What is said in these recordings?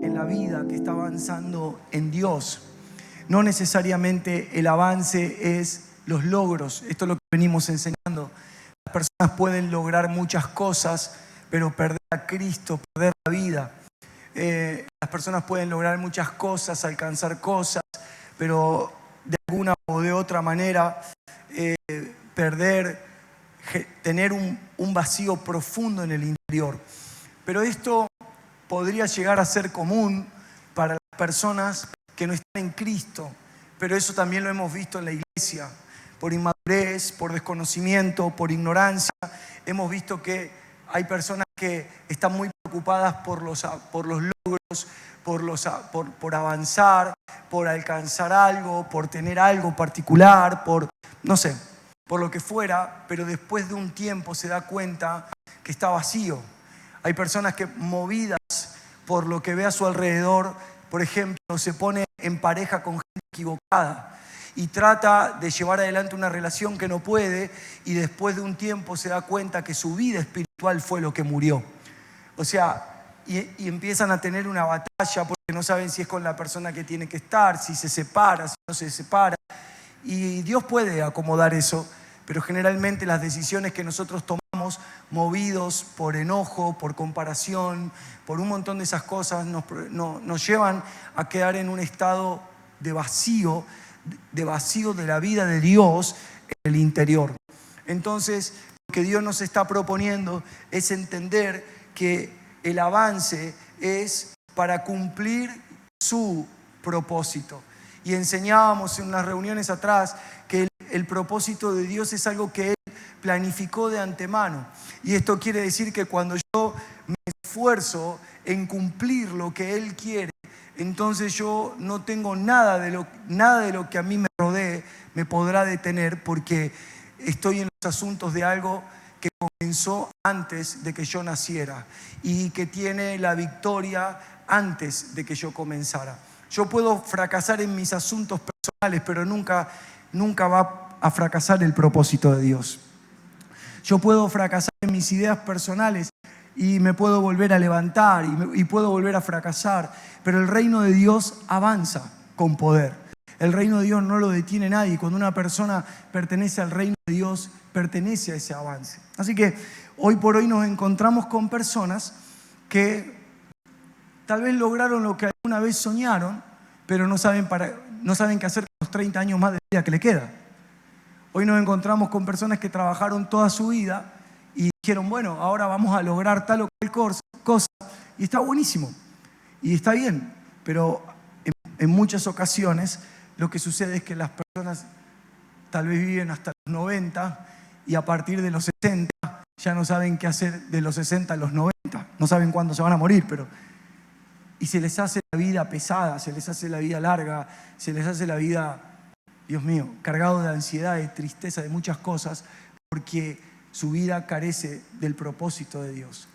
en la vida, que está avanzando en Dios. No necesariamente el avance es los logros. Esto es lo que venimos enseñando. Las personas pueden lograr muchas cosas, pero perder a Cristo, perder la vida. Las personas pueden lograr muchas cosas, alcanzar cosas, pero de alguna o de otra manera tener un vacío profundo en el interior. Pero esto podría llegar a ser común para las personas que no están en Cristo, pero eso también lo hemos visto en la iglesia. Por inmadurez, por desconocimiento, por ignorancia, hemos visto que hay personas que están muy preocupadas por los logros, por avanzar, por alcanzar algo, por tener algo particular, no sé, por lo que fuera, pero después de un tiempo se da cuenta que está vacío. Hay personas que, movidas por lo que ve a su alrededor, por ejemplo, se pone en pareja con gente equivocada y trata de llevar adelante una relación que no puede, y después de un tiempo se da cuenta que su vida espiritual fue lo que murió. O sea, y empiezan a tener una batalla porque no saben si es con la persona que tiene que estar, si se separa, si no se separa. Y Dios puede acomodar eso, pero generalmente las decisiones que nosotros tomamos, movidos por enojo, por comparación, por un montón de esas cosas, nos llevan a quedar en un estado de vacío de la vida de Dios en el interior. Entonces, lo que Dios nos está proponiendo es entender que el avance es para cumplir su propósito. Y enseñábamos en unas reuniones atrás que el propósito de Dios es algo que Él planificó de antemano. Y esto quiere decir que cuando yo me esfuerzo en cumplir lo que Él quiere, entonces yo no tengo nada de lo que a mí me rodee me podrá detener, porque estoy en los asuntos de algo que comenzó antes de que yo naciera y que tiene la victoria antes de que yo comenzara. Yo puedo fracasar en mis asuntos personales, pero nunca va a fracasar el propósito de Dios. Yo puedo fracasar en mis ideas personales y me puedo volver a levantar y puedo volver a fracasar, pero el reino de Dios avanza con poder. El reino de Dios no lo detiene nadie. Cuando una persona pertenece al reino de Dios, pertenece a ese avance. Así que hoy por hoy nos encontramos con personas que tal vez lograron lo que alguna vez soñaron, pero no saben qué hacer con los 30 años más de vida que le queda. Hoy nos encontramos con personas que trabajaron toda su vida y dijeron, bueno, ahora vamos a lograr tal o cual cosa, y está buenísimo, y está bien, pero en muchas ocasiones lo que sucede es que las personas tal vez viven hasta los 90 y a partir de los 60 ya no saben qué hacer de los 60 a los 90, no saben cuándo se van a morir, y se les hace la vida pesada, se les hace la vida larga, se les hace la vida, Dios mío, cargado de ansiedad, de tristeza, de muchas cosas, porque su vida carece del propósito de Dios.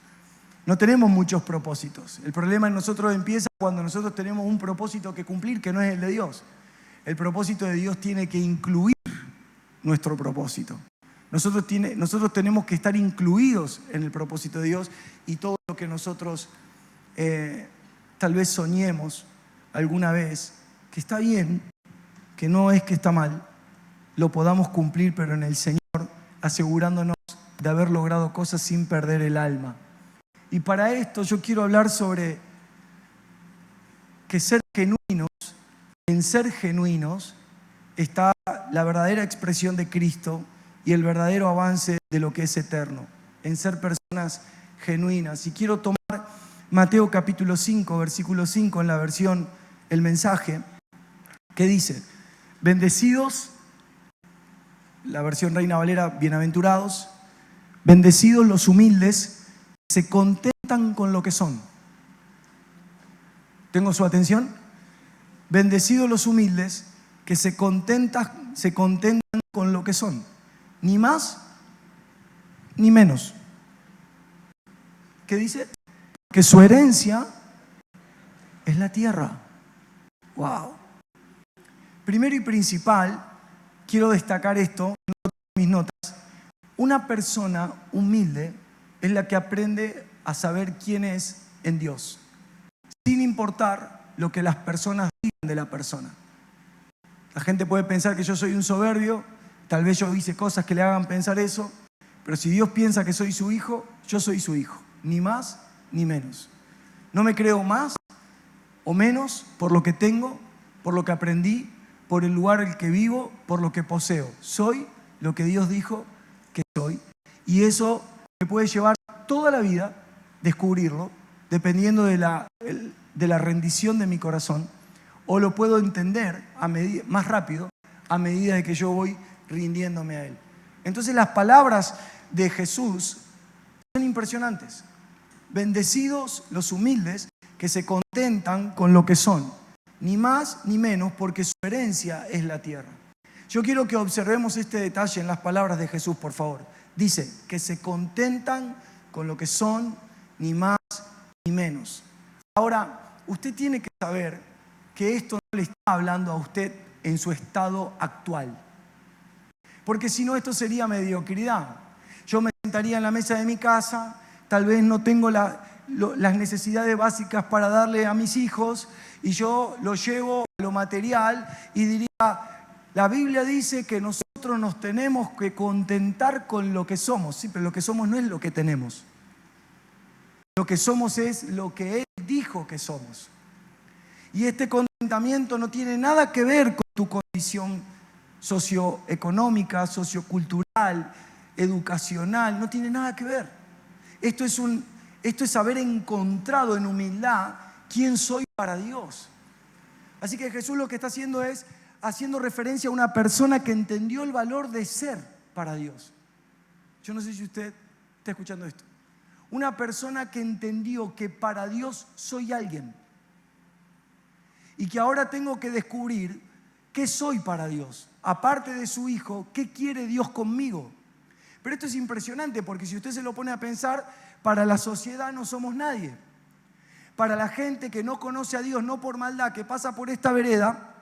No tenemos muchos propósitos. El problema en nosotros empieza cuando nosotros tenemos un propósito que cumplir que no es el de Dios. El propósito de Dios tiene que incluir nuestro propósito. Nosotros tenemos que estar incluidos en el propósito de Dios, y todo lo que nosotros tal vez soñemos alguna vez, que está bien, que no es que está mal, lo podamos cumplir, pero en el Señor, asegurándonos de haber logrado cosas sin perder el alma. Y para esto yo quiero hablar sobre que en ser genuinos está la verdadera expresión de Cristo y el verdadero avance de lo que es eterno, en ser personas genuinas. Y quiero tomar Mateo capítulo 5, versículo 5 en la versión El Mensaje, que dice, bendecidos, la versión Reina Valera, bienaventurados, bendecidos los humildes, se contentan con lo que son. ¿Tengo su atención? Bendecidos los humildes, que se contentan con lo que son, ni más ni menos. ¿Qué dice? Que su herencia es la tierra. ¡Wow! Primero y principal, quiero destacar esto en mis notas. Una persona humilde es la que aprende a saber quién es en Dios. sin importar lo que las personas digan de la persona. La gente puede pensar que yo soy un soberbio, tal vez yo hice cosas que le hagan pensar eso, pero si Dios piensa que soy su hijo, yo soy su hijo, ni más ni menos. No me creo más o menos por lo que tengo, por lo que aprendí, por el lugar en el que vivo, por lo que poseo. Soy lo que Dios dijo que soy, y eso me puede llevar toda la vida descubrirlo, dependiendo de la rendición de mi corazón, o lo puedo entender más rápido a medida de que yo voy rindiéndome a Él. Entonces las palabras de Jesús son impresionantes. Bendecidos los humildes que se contentan con lo que son, ni más ni menos, porque su herencia es la tierra. Yo quiero que observemos este detalle en las palabras de Jesús, por favor. Dice que se contentan con lo que son, ni más ni menos. Ahora, usted tiene que saber que esto no le está hablando a usted en su estado actual. Porque si no, esto sería mediocridad. Yo me sentaría en la mesa de mi casa, tal vez no tengo las necesidades básicas para darle a mis hijos, y yo lo llevo a lo material y diría, la Biblia dice que nosotros nos tenemos que contentar con lo que somos. Sí, pero lo que somos no es lo que tenemos. Lo que somos es lo que Él dijo que somos. Y este contentamiento no tiene nada que ver con tu condición socioeconómica, sociocultural, educacional, no tiene nada que ver. Esto es haber encontrado en humildad quién soy para Dios. Así que Jesús lo que está haciendo es haciendo referencia a una persona que entendió el valor de ser para Dios. Yo no sé si usted está escuchando esto. Una persona que entendió que para Dios soy alguien y que ahora tengo que descubrir qué soy para Dios. Aparte de su hijo, ¿qué quiere Dios conmigo? Pero esto es impresionante porque si usted se lo pone a pensar, para la sociedad no somos nadie. Para la gente que no conoce a Dios, no por maldad, que pasa por esta vereda,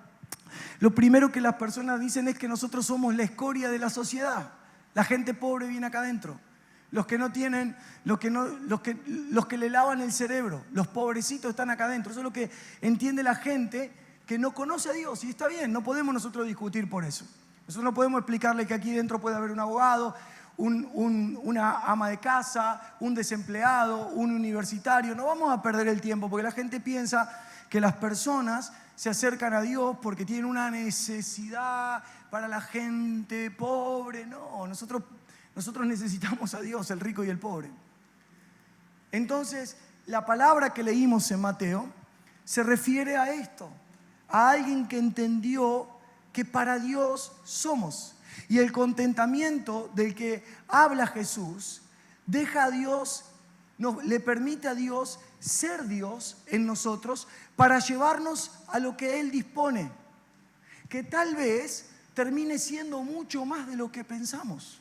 lo primero que las personas dicen es que nosotros somos la escoria de la sociedad. La gente pobre viene acá adentro. Los que no tienen, los que le lavan el cerebro, los pobrecitos están acá adentro. Eso es lo que entiende la gente que no conoce a Dios. Y está bien, no podemos nosotros discutir por eso. Nosotros no podemos explicarle que aquí dentro puede haber un abogado, una ama de casa, un desempleado, un universitario. No vamos a perder el tiempo porque la gente piensa que las personas se acercan a Dios porque tienen una necesidad para la gente pobre. No, nosotros necesitamos a Dios, el rico y el pobre. Entonces, la palabra que leímos en Mateo se refiere a esto, a alguien que entendió que para Dios somos. Y el contentamiento del que habla Jesús deja a Dios, le permite a Dios ser Dios en nosotros para llevarnos a lo que Él dispone, que tal vez termine siendo mucho más de lo que pensamos.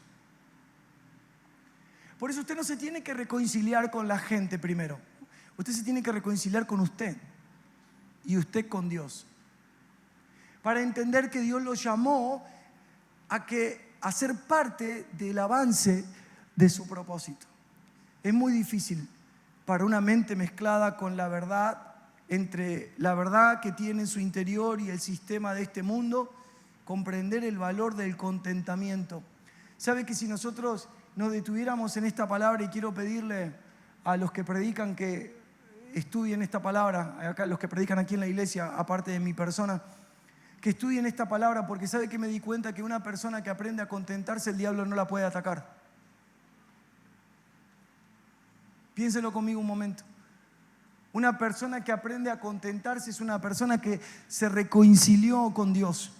Por eso usted no se tiene que reconciliar con la gente primero. Usted se tiene que reconciliar con usted y usted con Dios. Para entender que Dios lo llamó a ser parte del avance de su propósito. Es muy difícil para una mente mezclada con la verdad, entre la verdad que tiene en su interior y el sistema de este mundo, comprender el valor del contentamiento. ¿Sabe que si nosotros nos detuviéramos en esta palabra, y quiero pedirle a los que predican que estudien esta palabra, acá, los que predican aquí en la iglesia, aparte de mi persona, que estudien esta palabra, porque sabe que me di cuenta que una persona que aprende a contentarse, el diablo no la puede atacar. Piénselo conmigo un momento. Una persona que aprende a contentarse es una persona que se reconcilió con Dios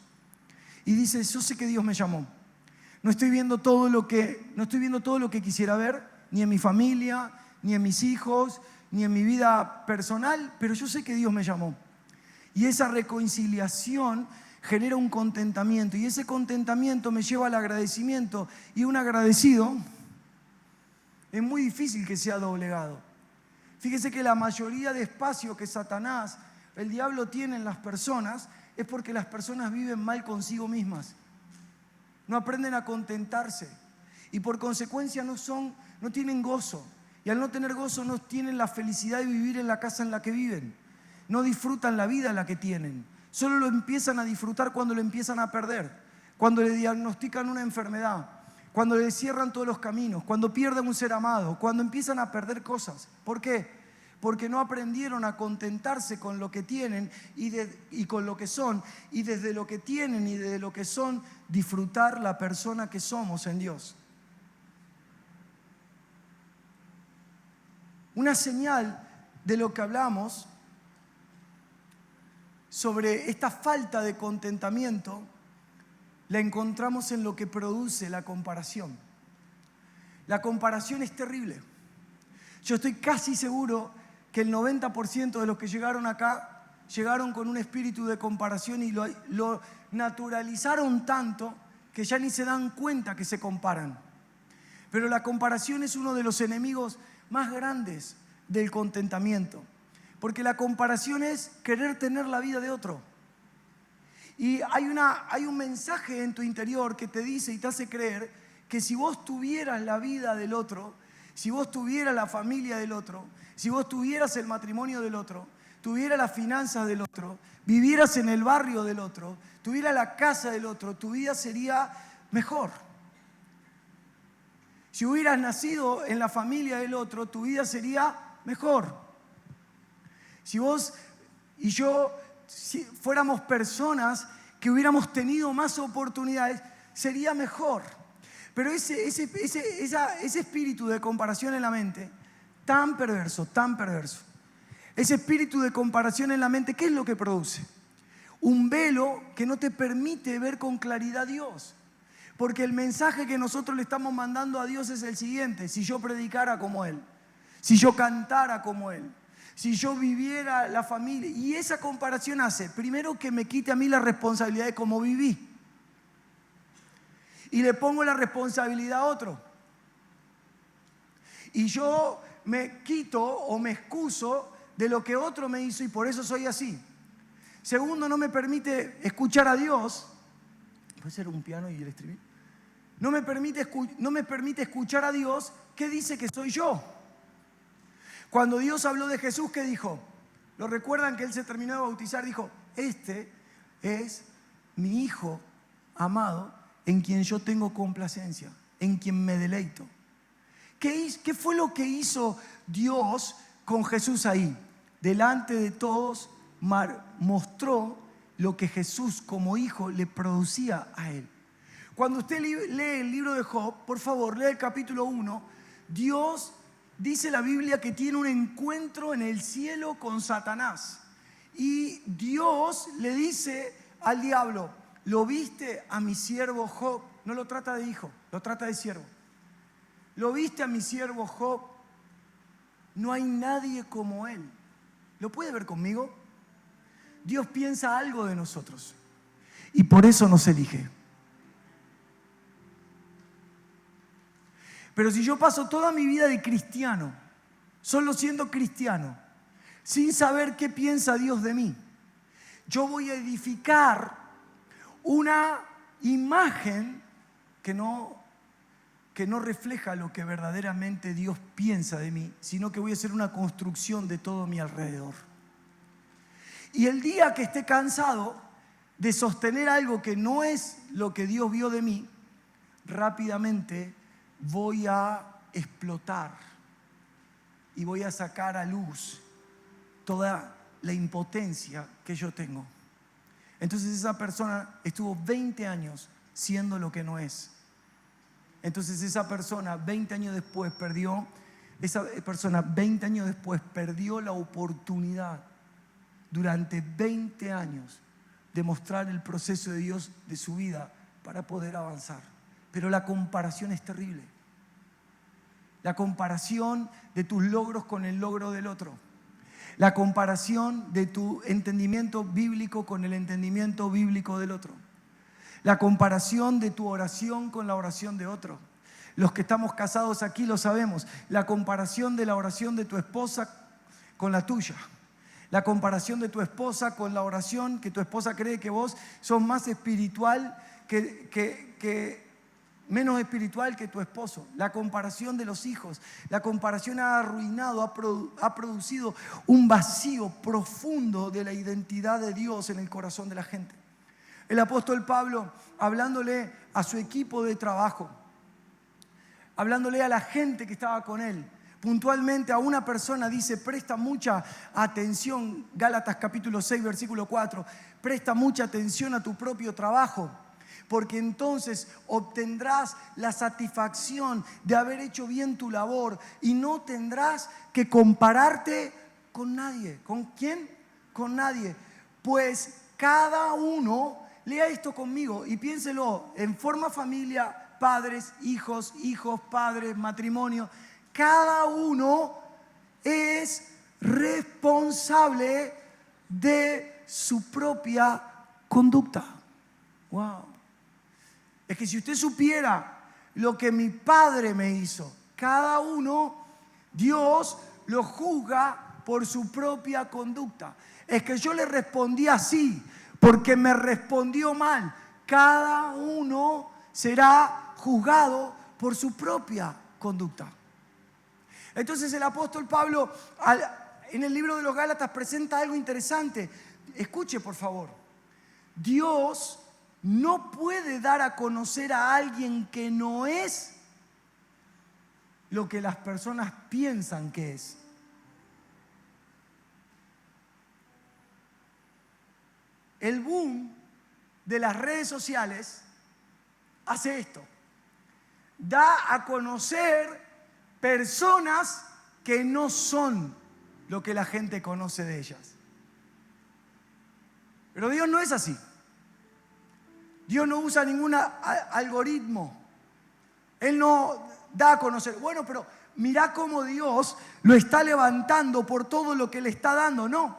y dice, yo sé que Dios me llamó. No estoy viendo todo lo que quisiera ver, ni en mi familia, ni en mis hijos, ni en mi vida personal, pero yo sé que Dios me llamó. Y esa reconciliación genera un contentamiento, y ese contentamiento me lleva al agradecimiento, y un agradecido es muy difícil que sea doblegado. Fíjese que la mayoría de espacio que Satanás, el diablo, tiene en las personas es porque las personas viven mal consigo mismas. No aprenden a contentarse y por consecuencia no tienen gozo. Y al no tener gozo no tienen la felicidad de vivir en la casa en la que viven. no disfrutan la vida la que tienen. Solo lo empiezan a disfrutar cuando lo empiezan a perder, cuando le diagnostican una enfermedad, cuando le cierran todos los caminos, cuando pierden un ser amado, cuando empiezan a perder cosas. ¿Por qué? Porque no aprendieron a contentarse con lo que tienen y con lo que son, y desde lo que tienen y desde lo que son, disfrutar la persona que somos en Dios. Una señal de lo que hablamos sobre esta falta de contentamiento la encontramos en lo que produce la comparación. La comparación es terrible. Yo estoy casi seguro que el 90% de los que llegaron acá llegaron con un espíritu de comparación y lo naturalizaron tanto que ya ni se dan cuenta que se comparan. Pero la comparación es uno de los enemigos más grandes del contentamiento. Porque la comparación es querer tener la vida de otro. Y hay un mensaje en tu interior que te dice y te hace creer que si vos tuvieras la vida del otro, si vos tuvieras la familia del otro, si vos tuvieras el matrimonio del otro, tuvieras las finanzas del otro, vivieras en el barrio del otro, tuvieras la casa del otro, tu vida sería mejor. Si hubieras nacido en la familia del otro, tu vida sería mejor. Si vos y yo fuéramos personas que hubiéramos tenido más oportunidades, sería mejor. Pero ese espíritu de comparación en la mente, tan perverso, ese espíritu de comparación en la mente, ¿qué es lo que produce? Un velo que no te permite ver con claridad a Dios. Porque el mensaje que nosotros le estamos mandando a Dios es el siguiente: si yo predicara como Él, si yo cantara como Él, si yo viviera la familia. Y esa comparación hace, primero, que me quite a mí la responsabilidad de cómo viví. Y le pongo la responsabilidad a otro. Y yo me quito o me excuso de lo que otro me hizo y por eso soy así. Segundo, no me permite escuchar a Dios. ¿Puede ser un piano y el estribillo? No me permite escuchar a Dios que dice que soy yo. Cuando Dios habló de Jesús, ¿qué dijo? ¿Lo recuerdan que Él se terminó de bautizar? Dijo: este es mi Hijo amado, en quien yo tengo complacencia, en quien me deleito. ¿Qué fue lo que hizo Dios con Jesús ahí? Delante de todos mostró lo que Jesús como hijo le producía a Él. Cuando usted lee el libro de Job, por favor, lee el capítulo 1, Dios dice la Biblia que tiene un encuentro en el cielo con Satanás. Y Dios le dice al diablo: ¿lo viste a mi siervo Job? No lo trata de hijo, lo trata de siervo. ¿Lo viste a mi siervo Job? No hay nadie como él. ¿Lo puede ver conmigo? Dios piensa algo de nosotros y por eso nos elige. Pero si yo paso toda mi vida de cristiano, solo siendo cristiano, sin saber qué piensa Dios de mí, yo voy a edificar una imagen que no refleja lo que verdaderamente Dios piensa de mí, sino que voy a hacer una construcción de todo mi alrededor. Y el día que esté cansado de sostener algo que no es lo que Dios vio de mí, rápidamente voy a explotar y voy a sacar a luz toda la impotencia que yo tengo. Entonces esa persona estuvo 20 años siendo lo que no es. Entonces esa persona 20 años después perdió la oportunidad durante 20 años de mostrar el proceso de Dios de su vida para poder avanzar. Pero la comparación es terrible. La comparación de tus logros con el logro del otro. La comparación de tu entendimiento bíblico con el entendimiento bíblico del otro. La comparación de tu oración con la oración de otro. Los que estamos casados aquí lo sabemos. La comparación de la oración de tu esposa con la tuya. La comparación de tu esposa con la oración que tu esposa cree que vos sos más espiritual que menos espiritual que tu esposo. La comparación de los hijos, la comparación ha arruinado, ha producido un vacío profundo de la identidad de Dios en el corazón de la gente. El apóstol Pablo, hablándole a su equipo de trabajo, hablándole a la gente que estaba con él, puntualmente a una persona dice: presta mucha atención, Gálatas capítulo 6, versículo 4, presta mucha atención a tu propio trabajo, porque entonces obtendrás la satisfacción de haber hecho bien tu labor y no tendrás que compararte con nadie. ¿Con quién? Con nadie. Pues cada uno, lea esto conmigo y piénselo en forma familia, padres, hijos, padres, matrimonio. Cada uno es responsable de su propia conducta. Wow. Es que si usted supiera lo que mi padre me hizo, cada uno, Dios lo juzga por su propia conducta. Es que yo le respondí así porque me respondió mal. Cada uno será juzgado por su propia conducta. Entonces el apóstol Pablo en el libro de los Gálatas presenta algo interesante. Escuche, por favor. Dios no puede dar a conocer a alguien que no es lo que las personas piensan que es. El boom de las redes sociales hace esto. Da a conocer personas que no son lo que la gente conoce de ellas. Pero Dios no es así. Dios no usa ningún algoritmo. Él no da a conocer. Bueno, pero mirá cómo Dios lo está levantando por todo lo que le está dando. No,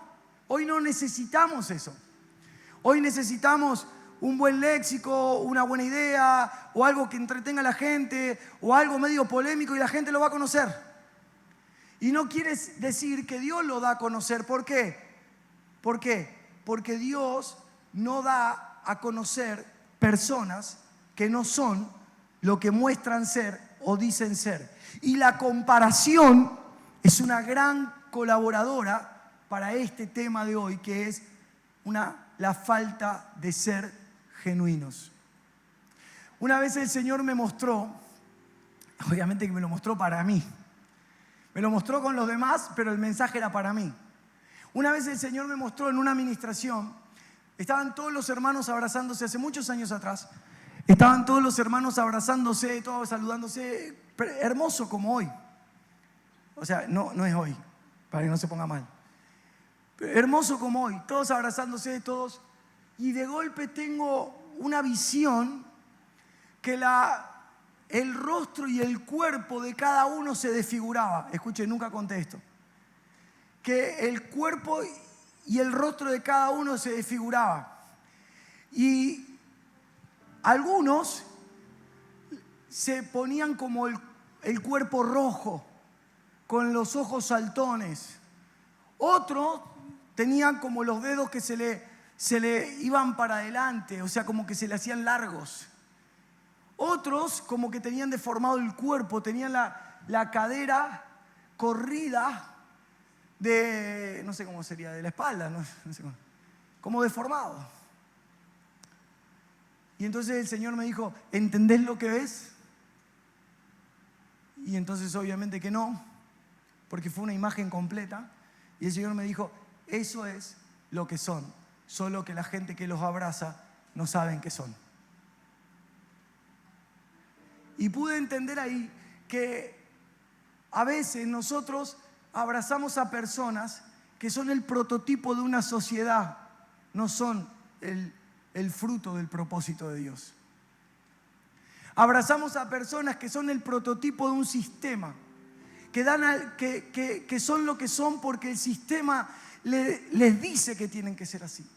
hoy no necesitamos eso. Hoy necesitamos un buen léxico, una buena idea, o algo que entretenga a la gente, o algo medio polémico y la gente lo va a conocer. Y no quiere decir que Dios lo da a conocer. ¿Por qué? ¿Por qué? Porque Dios no da a conocer personas que no son lo que muestran ser o dicen ser. Y la comparación es una gran colaboradora para este tema de hoy, que es la falta de ser genuinos. Una vez el Señor me mostró, obviamente que me lo mostró para mí, me lo mostró con los demás, pero el mensaje era para mí. Una vez el Señor me mostró en una administración, estaban todos los hermanos abrazándose, hace muchos años atrás, estaban todos los hermanos abrazándose, todos saludándose, hermoso como hoy. O sea, no es hoy, para que no se ponga mal. Hermoso como hoy, todos abrazándose, todos. Y de golpe tengo una visión que el rostro y el cuerpo de cada uno se desfiguraba. Escuchen, nunca conté esto. Que el cuerpo y el rostro de cada uno se desfiguraba. Y algunos se ponían como el cuerpo rojo, con los ojos saltones. Otros tenían como los dedos que se le iban para adelante, o sea, como que se le hacían largos. Otros como que tenían deformado el cuerpo, tenían la cadera corrida de, no sé cómo sería, de la espalda, no sé cómo, como deformado. Y entonces el Señor me dijo: ¿entendés lo que ves? Y entonces obviamente que no, porque fue una imagen completa. Y el Señor me dijo: eso es lo que son, solo que la gente que los abraza no saben qué son. Y pude entender ahí que a veces nosotros abrazamos a personas que son el prototipo de una sociedad, no son el fruto del propósito de Dios. Abrazamos a personas que son el prototipo de un sistema, que son lo que son porque el sistema les dice que tienen que ser así.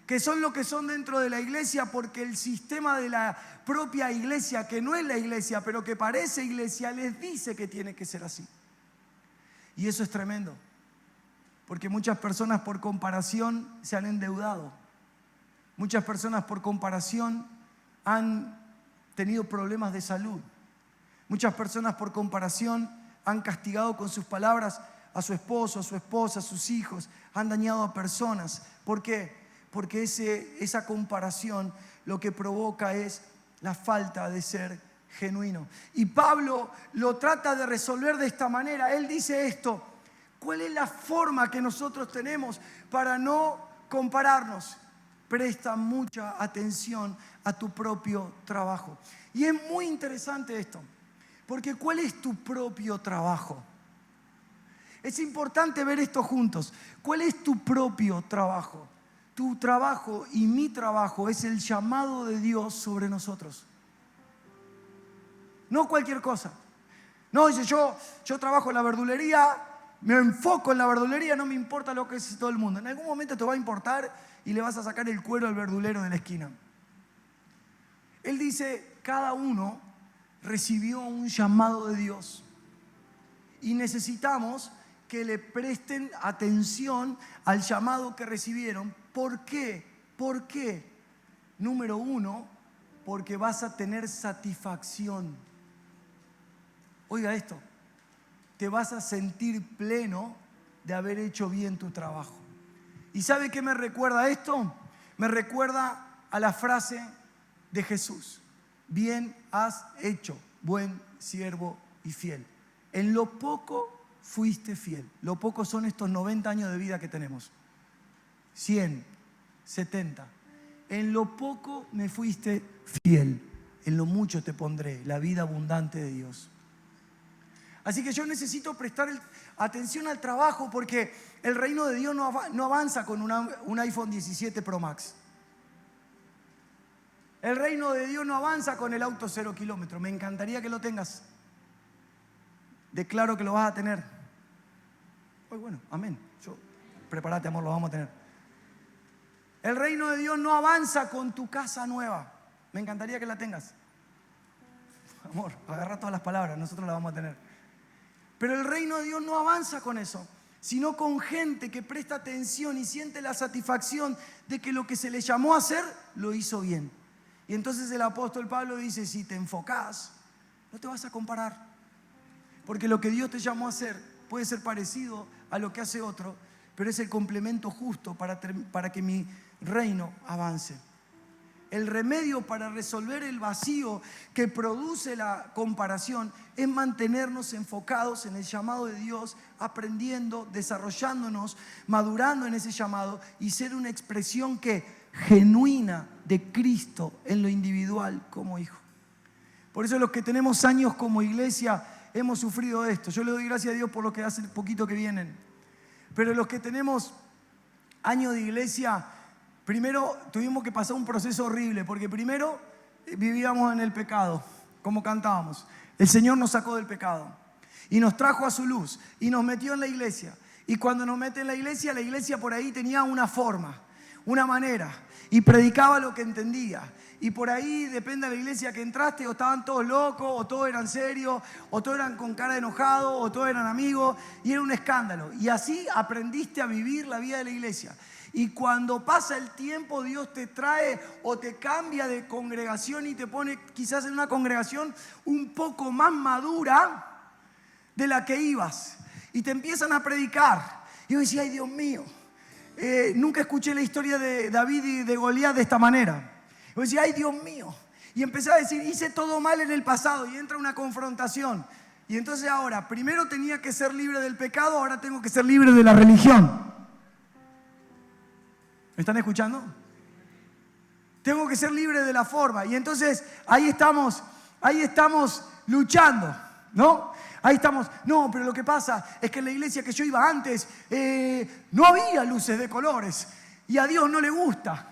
Que son lo que son dentro de la iglesia porque el sistema de la propia iglesia, que no es la iglesia, pero que parece iglesia, les dice que tiene que ser así. Y eso es tremendo, porque muchas personas por comparación se han endeudado. Muchas personas por comparación han tenido problemas de salud. Muchas personas por comparación han castigado con sus palabras a su esposo, a su esposa, a sus hijos. Han dañado a personas. ¿Por qué? Porque esa comparación lo que provoca es la falta de ser genuino. Y Pablo lo trata de resolver de esta manera. Él dice esto: ¿cuál es la forma que nosotros tenemos para no compararnos? Presta mucha atención a tu propio trabajo. Y es muy interesante esto, porque ¿cuál es tu propio trabajo? Es importante ver esto juntos. ¿Cuál es tu propio trabajo? Tu trabajo y mi trabajo es el llamado de Dios sobre nosotros. No cualquier cosa. No, dice yo trabajo en la verdulería, me enfoco en la verdulería, no me importa lo que es todo el mundo. En algún momento te va a importar y le vas a sacar el cuero al verdulero de la esquina. Él dice, cada uno recibió un llamado de Dios y necesitamos que le presten atención al llamado que recibieron. ¿Por qué? ¿Por qué? Número uno, porque vas a tener satisfacción. Oiga esto, te vas a sentir pleno de haber hecho bien tu trabajo. ¿Y sabe qué me recuerda esto? Me recuerda a la frase de Jesús: bien has hecho, buen siervo y fiel. En lo poco fuiste fiel. Lo poco son estos 90 años de vida que tenemos. 100, 70. En lo poco me fuiste fiel, en lo mucho te pondré, la vida abundante de Dios. Así que yo necesito prestar atención al trabajo, porque el reino de Dios no avanza con un iPhone 17 Pro Max. El reino de Dios no avanza con el auto 0 kilómetros. Me encantaría que lo tengas. Declaro que lo vas a tener. Pues bueno, amén. Prepárate, amor, lo vamos a tener. El reino de Dios no avanza con tu casa nueva. Me encantaría que la tengas. Amor, agarra todas las palabras, nosotros la vamos a tener. Pero el reino de Dios no avanza con eso, sino con gente que presta atención y siente la satisfacción de que lo que se le llamó a hacer, lo hizo bien. Y entonces el apóstol Pablo dice, si te enfocás, no te vas a comparar. Porque lo que Dios te llamó a hacer puede ser parecido a lo que hace otro, pero es el complemento justo para que mi reino avance. El remedio para resolver el vacío que produce la comparación es mantenernos enfocados en el llamado de Dios, aprendiendo, desarrollándonos, madurando en ese llamado y ser una expresión genuina de Cristo en lo individual como hijo. Por eso los que tenemos años como iglesia hemos sufrido esto. Yo le doy gracias a Dios por los que hace poquito que vienen. Pero los que tenemos años de iglesia, primero tuvimos que pasar un proceso horrible, porque primero vivíamos en el pecado, como cantábamos. El Señor nos sacó del pecado y nos trajo a su luz y nos metió en la iglesia. Y cuando nos mete en la iglesia por ahí tenía una forma, una manera, y predicaba lo que entendía. Y por ahí, depende de la iglesia que entraste, o estaban todos locos, o todos eran serios, o todos eran con cara de enojado, o todos eran amigos, y era un escándalo. Y así aprendiste a vivir la vida de la iglesia. Y cuando pasa el tiempo, Dios te trae o te cambia de congregación y te pone quizás en una congregación un poco más madura de la que ibas. Y te empiezan a predicar. Y yo decía, ay Dios mío, nunca escuché la historia de David y de Goliat de esta manera. Yo decía, ay Dios mío. Y empecé a decir, hice todo mal en el pasado, y entra una confrontación. Y entonces ahora, primero tenía que ser libre del pecado, ahora tengo que ser libre de la religión. ¿Me están escuchando? Tengo que ser libre de la forma. Y entonces ahí estamos luchando, ¿no? Ahí estamos. No, pero lo que pasa es que en la iglesia que yo iba antes no había luces de colores y a Dios no le gusta,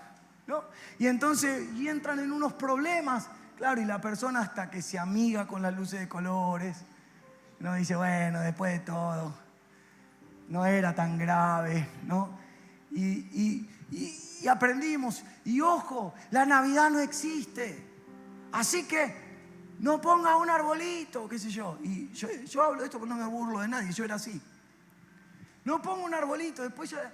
¿no? Y entonces entran en unos problemas, claro, y la persona hasta que se amiga con las luces de colores, ¿no? Dice, bueno, después de todo, no era tan grave, ¿no? Y aprendimos. Y ojo, la Navidad no existe. Así que no ponga un arbolito, qué sé yo. Y yo hablo de esto porque no me burlo de nadie, yo era así. No ponga un arbolito, después ya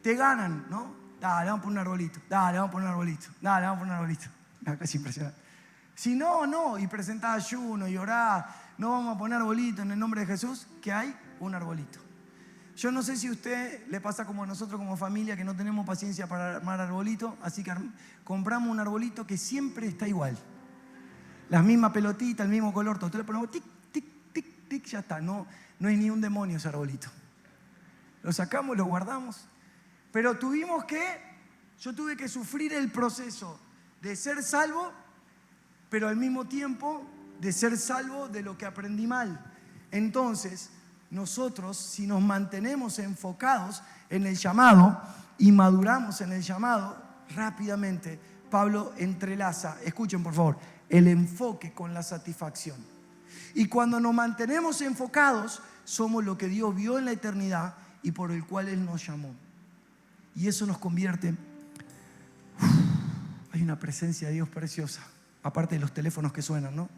te ganan, ¿no? Dale, vamos a poner un arbolito. Dale, vamos a poner un arbolito. Dale, vamos a poner un arbolito. Es impresionante. Si no, no, y presentá ayuno y orá, no vamos a poner arbolito en el nombre de Jesús, que hay un arbolito. Yo no sé si a usted le pasa como a nosotros como familia, que no tenemos paciencia para armar arbolito, así que compramos un arbolito que siempre está igual. Las mismas pelotitas, el mismo color, todo. Usted le ponemos tic, tic, tic, tic, ya está. No hay ni un demonio ese arbolito. Lo sacamos, lo guardamos. Pero yo tuve que sufrir el proceso de ser salvo, pero al mismo tiempo de ser salvo de lo que aprendí mal. Entonces, nosotros, si nos mantenemos enfocados en el llamado y maduramos en el llamado, rápidamente Pablo entrelaza, escuchen por favor, el enfoque con la satisfacción. Y cuando nos mantenemos enfocados, somos lo que Dios vio en la eternidad y por el cual Él nos llamó. Y eso nos convierte... hay una presencia de Dios preciosa, aparte de los teléfonos que suenan, ¿no?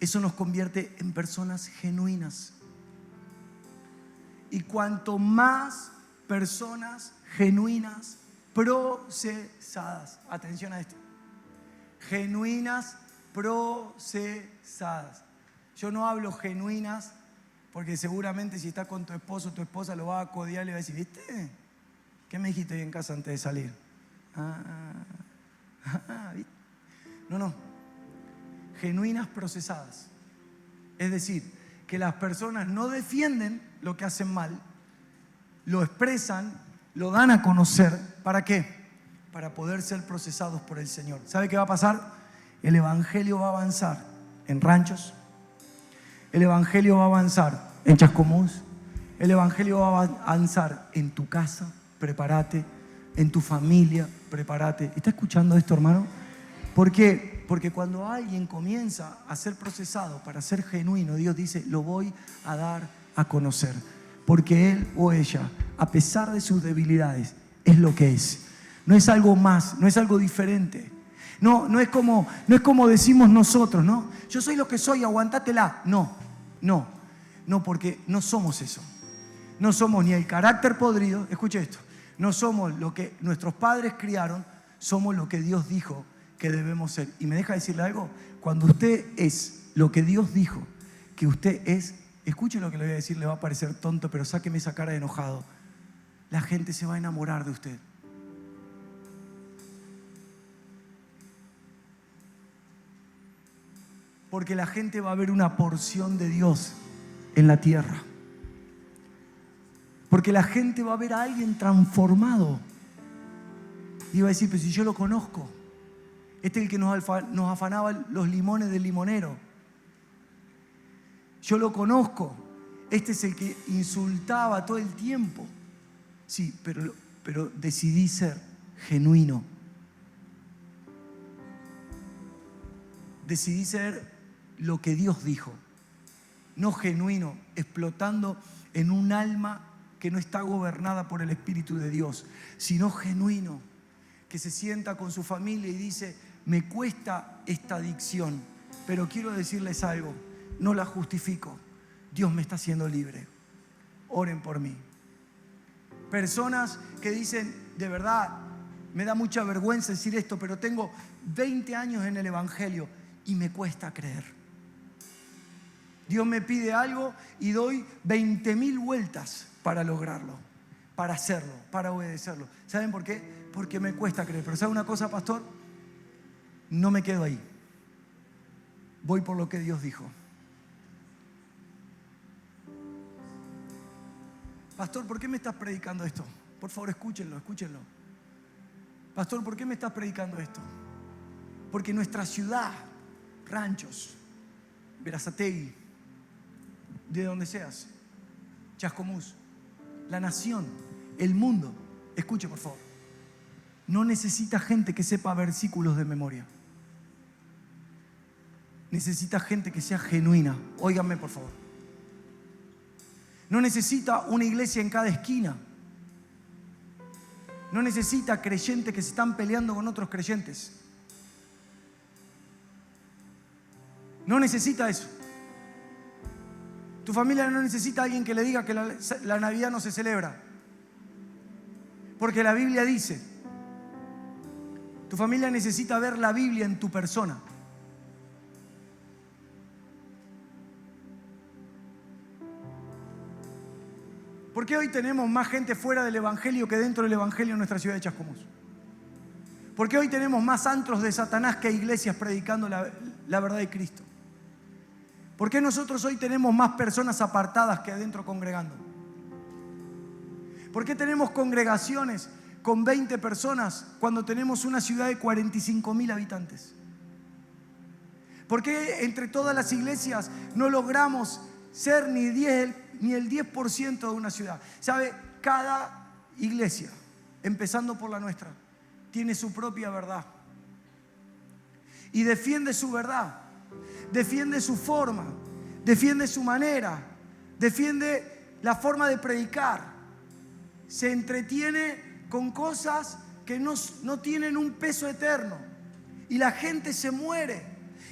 Eso nos convierte en personas genuinas. Y cuanto más personas genuinas, procesadas, atención a esto, genuinas, procesadas. Yo no hablo genuinas porque seguramente si estás con tu esposo o tu esposa lo va a codiar y le va a decir, ¿viste? ¿Qué me dijiste hoy en casa antes de salir? ¿Viste? No. Genuinas, procesadas. Es decir, que las personas no defienden lo que hacen mal, lo expresan, lo dan a conocer. ¿Para qué? Para poder ser procesados por el Señor. ¿Sabe qué va a pasar? El evangelio va a avanzar en ranchos, el evangelio va a avanzar en Chascomús, el evangelio va a avanzar en tu casa, prepárate, en tu familia, prepárate. ¿Está escuchando esto, hermano? ¿Por qué? Porque cuando alguien comienza a ser procesado para ser genuino, Dios dice, lo voy a dar a conocer. Porque él o ella, a pesar de sus debilidades, es lo que es. No es algo más, no es algo diferente. No es como decimos nosotros, ¿no? Yo soy lo que soy, aguantátela. No, porque no somos eso. No somos ni el carácter podrido, escuche esto, no somos lo que nuestros padres criaron, somos lo que Dios dijo que debemos ser. Y me deja decirle algo, cuando usted es lo que Dios dijo que usted es, escuche lo que le voy a decir, le va a parecer tonto, pero sáqueme esa cara de enojado. La gente se va a enamorar de usted. Porque la gente va a ver una porción de Dios en la tierra. Porque la gente va a ver a alguien transformado. Y va a decir, pero si yo lo conozco. Este es el que nos afanaba los limones del limonero. Yo lo conozco. Este es el que insultaba todo el tiempo. Sí, pero decidí ser genuino. Decidí ser lo que Dios dijo. No genuino, explotando en un alma que no está gobernada por el Espíritu de Dios, sino genuino, que se sienta con su familia y dice, me cuesta esta adicción, pero quiero decirles algo, no la justifico, Dios me está haciendo libre, oren por mí. Personas que dicen, de verdad, me da mucha vergüenza decir esto, pero tengo 20 años en el Evangelio y me cuesta creer. Dios me pide algo y doy 20.000 vueltas para lograrlo, para hacerlo, para obedecerlo. ¿Saben por qué? Porque me cuesta creer. Pero ¿sabe una cosa, pastor? No me quedo ahí. Voy por lo que Dios dijo. Pastor, ¿por qué me estás predicando esto? Por favor, escúchenlo. Pastor, ¿por qué me estás predicando esto? Porque nuestra ciudad, Ranchos, Berazategui, de donde seas, Chascomús, la nación, el mundo, escuche por favor, no necesita gente que sepa versículos de memoria. Necesita gente que sea genuina. Óiganme por favor. No necesita una iglesia en cada esquina. No necesita creyentes que se están peleando con otros creyentes. No necesita eso. Tu familia no necesita a alguien que le diga que la Navidad no se celebra. Porque la Biblia dice, Tu familia necesita ver la Biblia en tu persona. ¿Por qué hoy tenemos más gente fuera del Evangelio que dentro del Evangelio en nuestra ciudad de Chascomús? ¿Por qué hoy tenemos más antros de Satanás que iglesias predicando la verdad de Cristo? ¿Por qué nosotros hoy tenemos más personas apartadas que adentro congregando? ¿Por qué tenemos congregaciones con 20 personas cuando tenemos una ciudad de 45.000 habitantes? ¿Por qué entre todas las iglesias no logramos ser ni el 10% de una ciudad? ¿Sabe? Cada iglesia, empezando por la nuestra, tiene su propia verdad. Y defiende su verdad, defiende su forma, defiende su manera, defiende la forma de predicar. Se entretiene con cosas que no tienen un peso eterno. Y la gente se muere.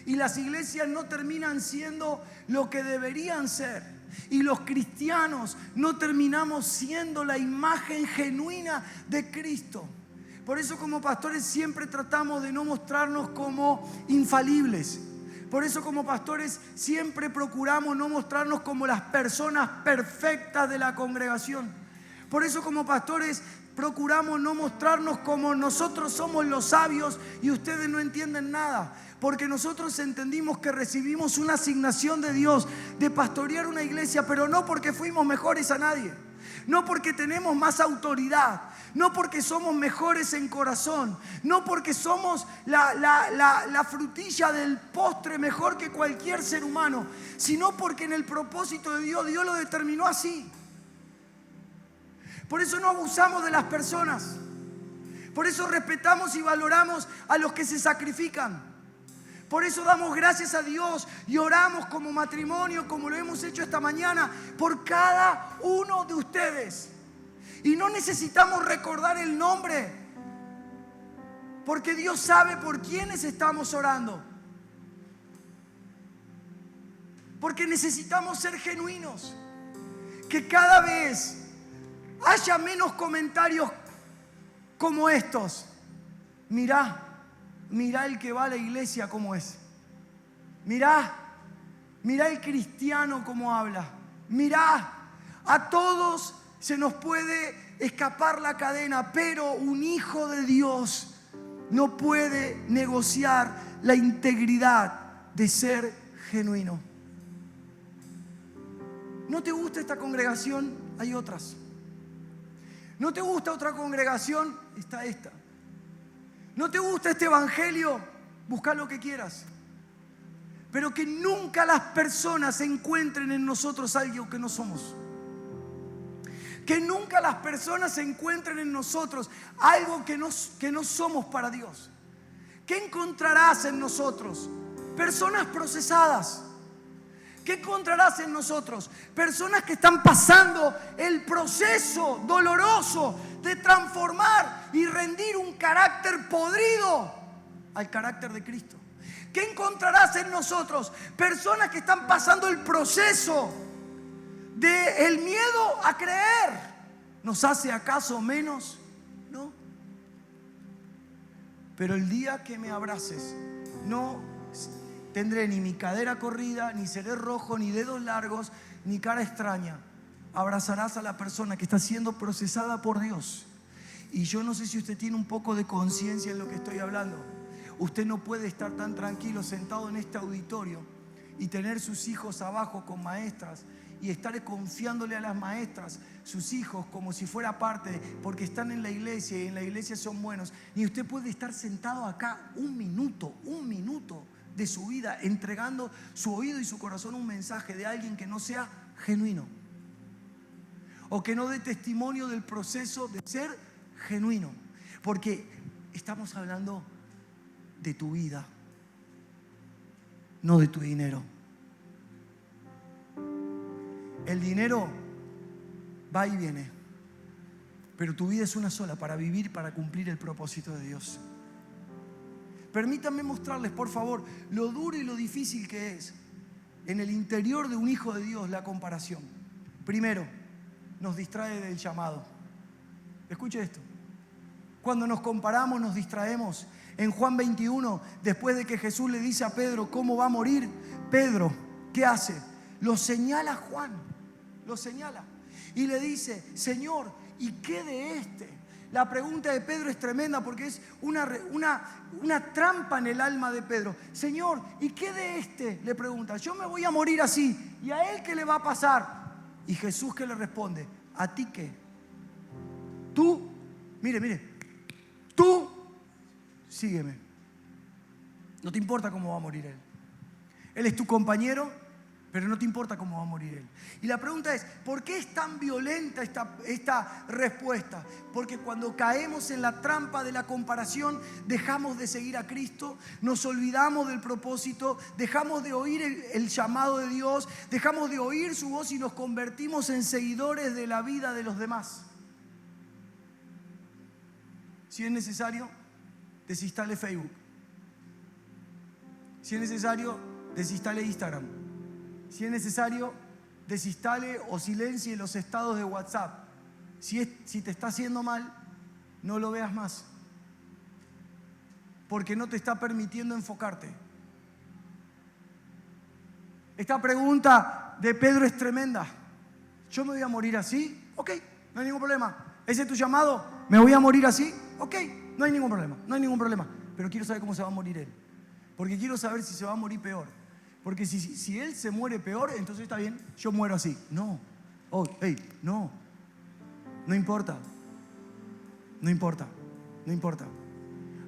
Y las iglesias no terminan siendo lo que deberían ser. Y los cristianos no terminamos siendo la imagen genuina de Cristo. Por eso como pastores siempre tratamos de no mostrarnos como infalibles. Por eso como pastores siempre procuramos no mostrarnos como las personas perfectas de la congregación. Por eso como pastores procuramos no mostrarnos como nosotros somos los sabios y ustedes no entienden nada. Porque nosotros entendimos que recibimos una asignación de Dios de pastorear una iglesia, pero no porque fuimos mejores a nadie. No porque tenemos más autoridad, no porque somos mejores en corazón, no porque somos la frutilla del postre mejor que cualquier ser humano, sino porque en el propósito de Dios, Dios lo determinó así. Por eso no abusamos de las personas, por eso respetamos y valoramos a los que se sacrifican. Por eso damos gracias a Dios y oramos como matrimonio, como lo hemos hecho esta mañana, por cada uno de ustedes. Y no necesitamos recordar el nombre, porque Dios sabe por quiénes estamos orando. Porque necesitamos ser genuinos. Que cada vez haya menos comentarios como estos. Mirá el que va a la iglesia cómo es. Mirá el cristiano cómo habla. Mirá, a todos se nos puede escapar la cadena, pero un hijo de Dios no puede negociar la integridad de ser genuino. ¿No te gusta esta congregación? Hay otras. ¿No te gusta otra congregación? Está esta. ¿No te gusta este evangelio? Busca lo que quieras. Pero que nunca las personas encuentren en nosotros algo que no somos. Que nunca las personas encuentren en nosotros algo que no somos para Dios. ¿Qué encontrarás en nosotros? Personas procesadas. ¿Qué encontrarás en nosotros? Personas que están pasando el proceso doloroso de transformar y rendir un carácter podrido al carácter de Cristo. ¿Qué encontrarás en nosotros? Personas que están pasando el proceso del miedo a creer. ¿Nos hace acaso menos? No. Pero el día que me abraces, no tendré ni mi cadera corrida, ni seré rojo, ni dedos largos, ni cara extraña. Abrazarás a la persona que está siendo procesada por Dios. Y yo no sé si usted tiene un poco de conciencia en lo que estoy hablando. Usted no puede estar tan tranquilo sentado en este auditorio y tener sus hijos abajo con maestras y estar confiándole a las maestras sus hijos como si fuera parte, porque están en la iglesia y en la iglesia son buenos. Ni usted puede estar sentado acá un minuto de su vida entregando su oído y su corazón a un mensaje de alguien que no sea genuino o que no dé testimonio del proceso de ser genuino, porque estamos hablando de tu vida, no de tu dinero. El dinero va y viene, pero tu vida es una sola para vivir, para cumplir el propósito de Dios. Permítanme mostrarles, por favor, lo duro y lo difícil que es en el interior de un hijo de Dios la comparación. Primero, nos distrae del llamado. Escuche esto. Cuando nos comparamos, nos distraemos En Juan 21, después de que Jesús le dice a Pedro cómo va a morir, Pedro, ¿qué hace? Lo señala a Juan, lo señala. Y le dice, Señor, ¿y qué de este? La pregunta de Pedro es tremenda porque es una trampa en el alma de Pedro. Señor, ¿y qué de este? Le pregunta, yo me voy a morir así. ¿Y a él qué le va a pasar? Y Jesús, ¿qué le responde? ¿A ti qué? Tú, mire, tú sígueme. No te importa cómo va a morir él. Él es tu compañero, pero no te importa cómo va a morir él. Y la pregunta es, ¿por qué es tan violenta esta respuesta? Porque cuando caemos en la trampa de la comparación, dejamos de seguir a Cristo, nos olvidamos del propósito, dejamos de oír el llamado de Dios, dejamos de oír su voz y nos convertimos en seguidores de la vida de los demás. Si es necesario, desinstale Facebook. Si es necesario, desinstale Instagram. Si es necesario, desinstale o silencie los estados de WhatsApp. Si te está haciendo mal, no lo veas más. Porque no te está permitiendo enfocarte. Esta pregunta de Pedro es tremenda. ¿Yo me voy a morir así? Ok, no hay ningún problema. ¿Ese es tu llamado? ¿Me voy a morir así? Ok, no hay ningún problema. Pero quiero saber cómo se va a morir él. Porque quiero saber si se va a morir peor. Porque si él se muere peor, entonces está bien, yo muero así. No. No importa.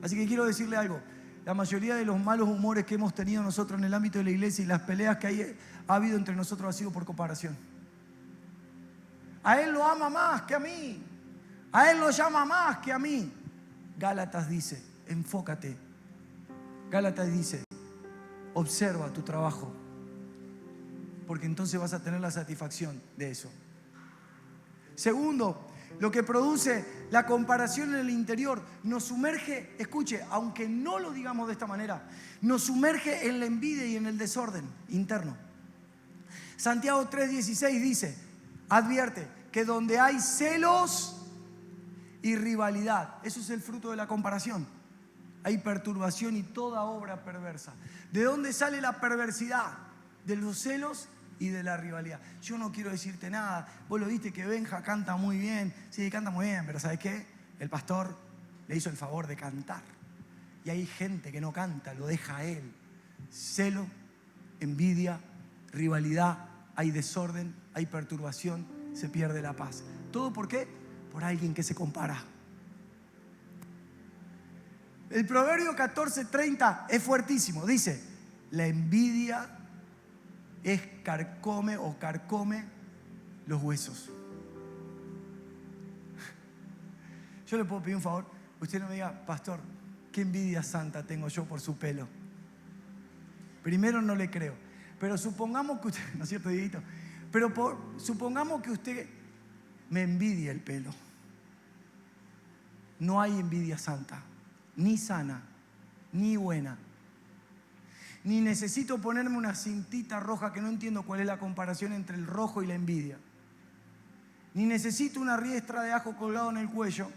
Así que quiero decirle algo. La mayoría de los malos humores que hemos tenido nosotros en el ámbito de la iglesia y las peleas que ha habido entre nosotros ha sido por comparación. A él lo ama más que a mí. A él lo llama más que a mí. Gálatas dice, enfócate. Gálatas dice, observa tu trabajo, porque entonces vas a tener la satisfacción de eso. Segundo, lo que produce la comparación en el interior nos sumerge, escuche, aunque no lo digamos de esta manera, nos sumerge en la envidia y en el desorden interno. Santiago 3:16 dice, advierte que donde hay celos y rivalidad, eso es el fruto de la comparación. Hay perturbación y toda obra perversa. ¿De dónde sale la perversidad? De los celos y de la rivalidad. Yo no quiero decirte nada. Vos lo viste que Benja canta muy bien. Sí, canta muy bien, pero ¿sabes qué? El pastor le hizo el favor de cantar. Y hay gente que no canta, lo deja a él. Celo, envidia, rivalidad, hay desorden, hay perturbación, se pierde la paz. ¿Todo por qué? Por alguien que se compara. El Proverbio 14:30 es fuertísimo. Dice, la envidia carcome los huesos. Yo le puedo pedir un favor. Usted no me diga, pastor, qué envidia santa tengo yo por su pelo. Primero no le creo. Pero supongamos que usted, ¿no es cierto, Dieguito? Supongamos que usted me envidie el pelo. No hay envidia santa. Ni sana, ni buena. Ni necesito ponerme una cintita roja que no entiendo cuál es la comparación entre el rojo y la envidia. Ni necesito una riestra de ajo colgado en el cuello.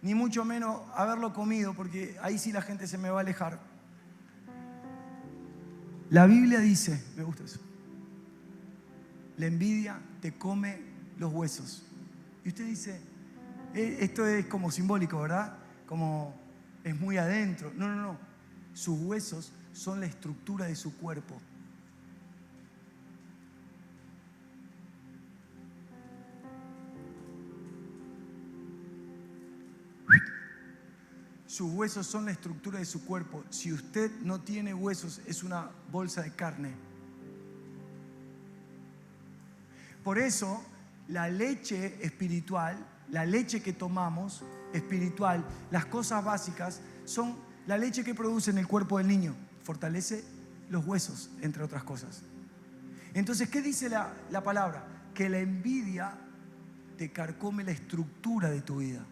Ni mucho menos haberlo comido, porque ahí sí la gente se me va a alejar. La Biblia dice, me gusta eso, la envidia te come los huesos. Y usted dice, esto es como simbólico, ¿verdad? Como es muy adentro. No. Sus huesos son la estructura de su cuerpo. Sus huesos son la estructura de su cuerpo. Si usted no tiene huesos, es una bolsa de carne. Por eso, la leche espiritual, la leche que tomamos espiritual, las cosas básicas, son la leche que produce en el cuerpo del niño. Fortalece los huesos, entre otras cosas. Entonces, ¿qué dice la palabra? Que la envidia te carcome la estructura de tu vida.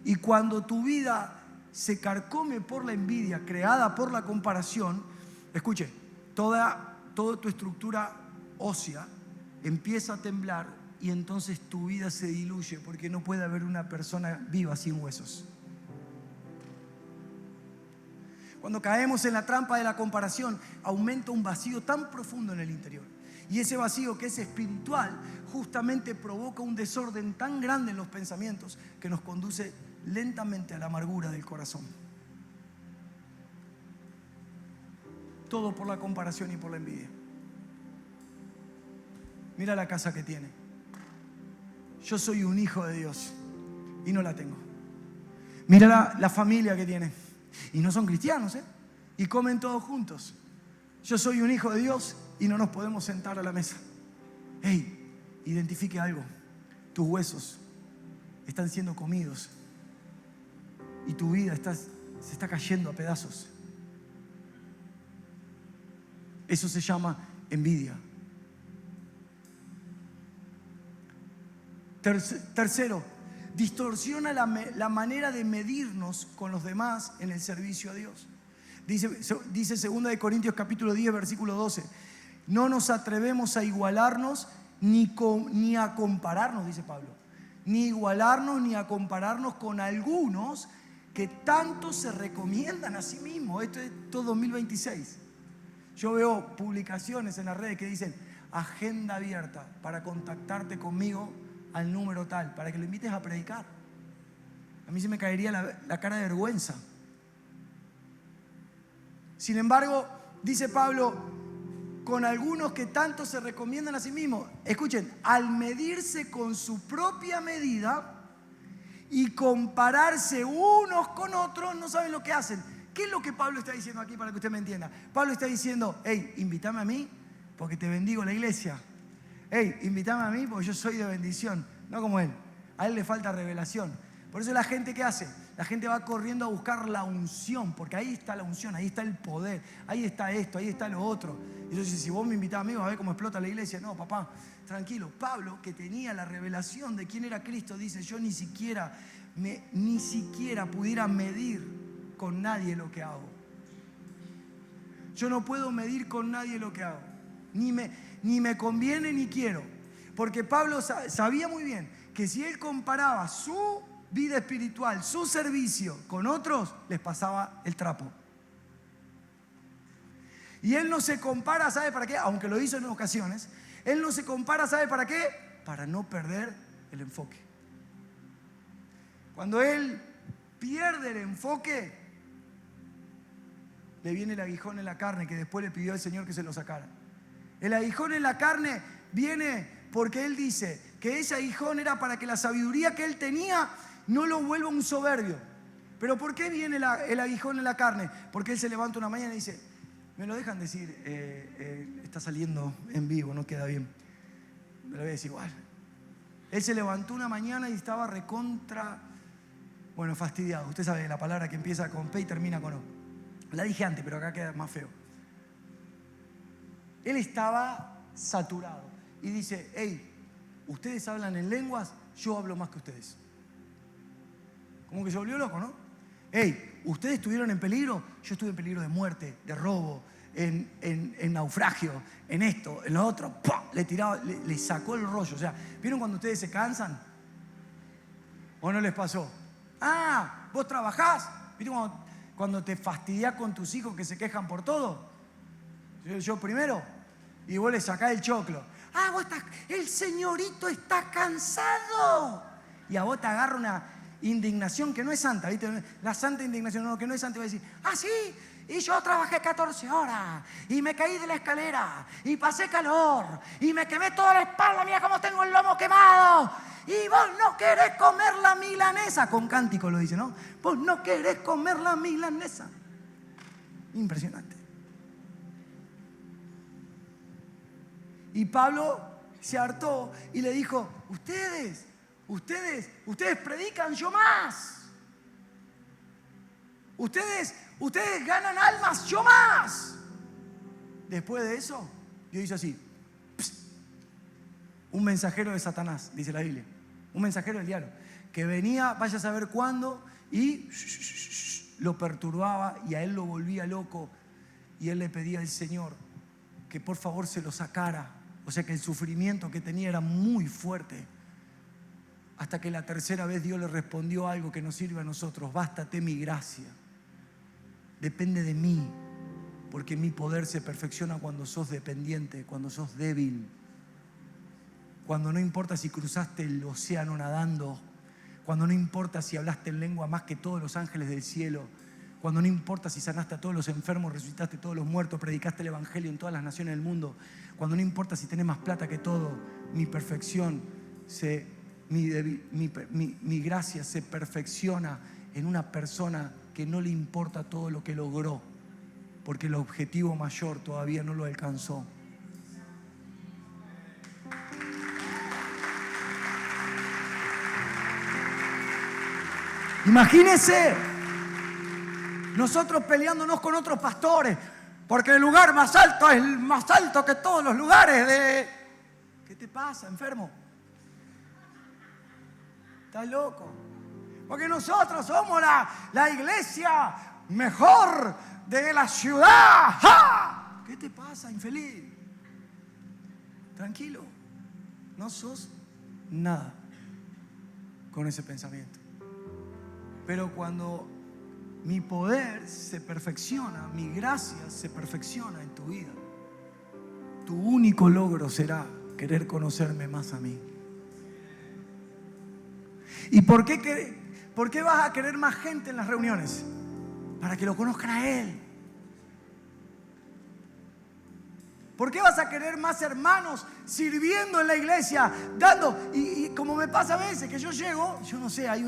Y cuando tu vida se carcome por la envidia, creada por la comparación, escuche, toda tu estructura ósea empieza a temblar y entonces tu vida se diluye porque no puede haber una persona viva sin huesos. Cuando caemos en la trampa de la comparación, aumenta un vacío tan profundo en el interior. Y ese vacío, que es espiritual, justamente provoca un desorden tan grande en los pensamientos que nos conduce lentamente a la amargura del corazón. Todo por la comparación y por la envidia. Mira la casa que tiene. Yo soy un hijo de Dios y no la tengo. Mira la familia que tiene. Y no son cristianos, y comen todos juntos. Yo soy un hijo de Dios y no nos podemos sentar a la mesa. Hey, identifique algo. Tus huesos están siendo comidos y tu vida se está cayendo a pedazos. Eso se llama envidia. Tercero, distorsiona la manera de medirnos con los demás en el servicio a Dios. Dice 2 Corintios capítulo 10, versículo 12. No nos atrevemos a igualarnos ni a compararnos, dice Pablo. Ni igualarnos ni a compararnos con algunos que tanto se recomiendan a sí mismos. Esto es todo 2026. Yo veo publicaciones en las redes que dicen agenda abierta para contactarte conmigo al número tal, para que lo invites a predicar. A mí se me caería la cara de vergüenza. Sin embargo, dice Pablo, con algunos que tanto se recomiendan a sí mismos, escuchen, al medirse con su propia medida y compararse unos con otros, no saben lo que hacen. ¿Qué es lo que Pablo está diciendo aquí para que usted me entienda? Pablo está diciendo, hey, invítame a mí porque te bendigo la iglesia. Hey, invítame a mí porque yo soy de bendición, no como él. A él le falta revelación. Por eso la gente, ¿qué hace? La gente va corriendo a buscar la unción, porque ahí está la unción, ahí está el poder, ahí está esto, ahí está lo otro. Y yo dice, si vos me invitás a mí, vas a ver cómo explota la iglesia. No, papá, tranquilo. Pablo, que tenía la revelación de quién era Cristo, dice, yo ni siquiera pudiera medir con nadie lo que hago. Yo no puedo medir con nadie lo que hago. Ni me conviene ni quiero. Porque Pablo sabía muy bien que si él comparaba su vida espiritual, su servicio con otros, les pasaba el trapo. Y él no se compara, ¿sabe para qué? Aunque lo hizo en ocasiones, él no se compara, ¿sabe para qué? Para no perder el enfoque. Cuando él pierde el enfoque, le viene el aguijón en la carne que después le pidió al Señor que se lo sacara. El aguijón en la carne viene porque él dice que ese aguijón era para que la sabiduría que él tenía no lo vuelva un soberbio. Pero ¿por qué viene el aguijón en la carne? Porque él se levanta una mañana y dice, me lo dejan decir, está saliendo en vivo, no queda bien. Me lo voy a decir igual. Él se levantó una mañana y estaba fastidiado. Usted sabe la palabra que empieza con P y termina con O. La dije antes, pero acá queda más feo. Él estaba saturado y dice, hey, ustedes hablan en lenguas, yo hablo más que ustedes. Como que se volvió loco, ¿no? Hey, ustedes estuvieron en peligro, yo estuve en peligro de muerte, de robo, en naufragio, en esto, en lo otro. ¡Pum! Le sacó el rollo. O sea, ¿vieron cuando ustedes se cansan? ¿O no les pasó? Ah, ¿vos trabajás? ¿Vieron cuando te fastidiás con tus hijos que se quejan por todo? Yo primero, y vos le sacás el choclo. Ah, el señorito está cansado. Y a vos te agarra una indignación que no es santa, ¿viste? La santa indignación, no, que no es santa, y va a decir, ah, sí, y yo trabajé 14 horas, y me caí de la escalera, y pasé calor, y me quemé toda la espalda, mira cómo tengo el lomo quemado, y vos no querés comer la milanesa, con cántico lo dice, ¿no? Vos no querés comer la milanesa. Impresionante. Y Pablo se hartó y le dijo, ustedes predican, yo más. Ustedes ganan almas, yo más. Después de eso, Dios hizo así. Psst. Un mensajero de Satanás, dice la Biblia. Un mensajero del diablo. Que venía, vaya a saber cuándo, y lo perturbaba y a él lo volvía loco. Y él le pedía al Señor que por favor se lo sacara. O sea que el sufrimiento que tenía era muy fuerte. Hasta que la tercera vez Dios le respondió algo que nos sirve a nosotros. Bástate mi gracia. depende de mí, porque mi poder se perfecciona cuando sos dependiente, cuando sos débil, cuando no importa si cruzaste el océano nadando, cuando no importa si hablaste en lengua más que todos los ángeles del cielo, cuando no importa si sanaste a todos los enfermos, resucitaste a todos los muertos, predicaste el evangelio en todas las naciones del mundo, cuando no importa si tenés más plata que todo, mi perfección, mi gracia se perfecciona en una persona que no le importa todo lo que logró, porque el objetivo mayor todavía no lo alcanzó. Imagínense nosotros peleándonos con otros pastores, porque el lugar más alto es el más alto que todos los lugares de... ¿Qué te pasa, enfermo? ¿Estás loco? Porque nosotros somos la iglesia mejor de la ciudad. ¡Ja! ¿Qué te pasa, infeliz? Tranquilo, no sos nada con ese pensamiento. Pero cuando mi poder se perfecciona, mi gracia se perfecciona en tu vida, tu único logro será querer conocerme más a mí. ¿Y por qué vas a querer más gente en las reuniones? Para que lo conozcan a Él. ¿Por qué vas a querer más hermanos sirviendo en la iglesia, dando? Y como me pasa a veces que yo llego, yo no sé, hay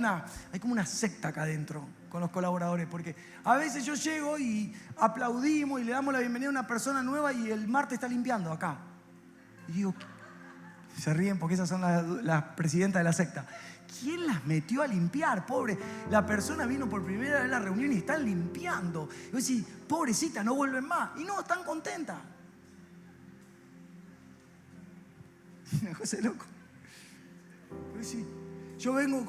como una secta acá adentro con los colaboradores, porque a veces yo llego y aplaudimos y le damos la bienvenida a una persona nueva y el martes está limpiando acá. Y digo, se ríen porque esas son las presidentas de la secta. ¿Quién las metió a limpiar? Pobre, la persona vino por primera vez a la reunión y están limpiando. Y vos decís, pobrecita, no vuelven más. Y no, están contentas. Una cosa de loco. Yo vengo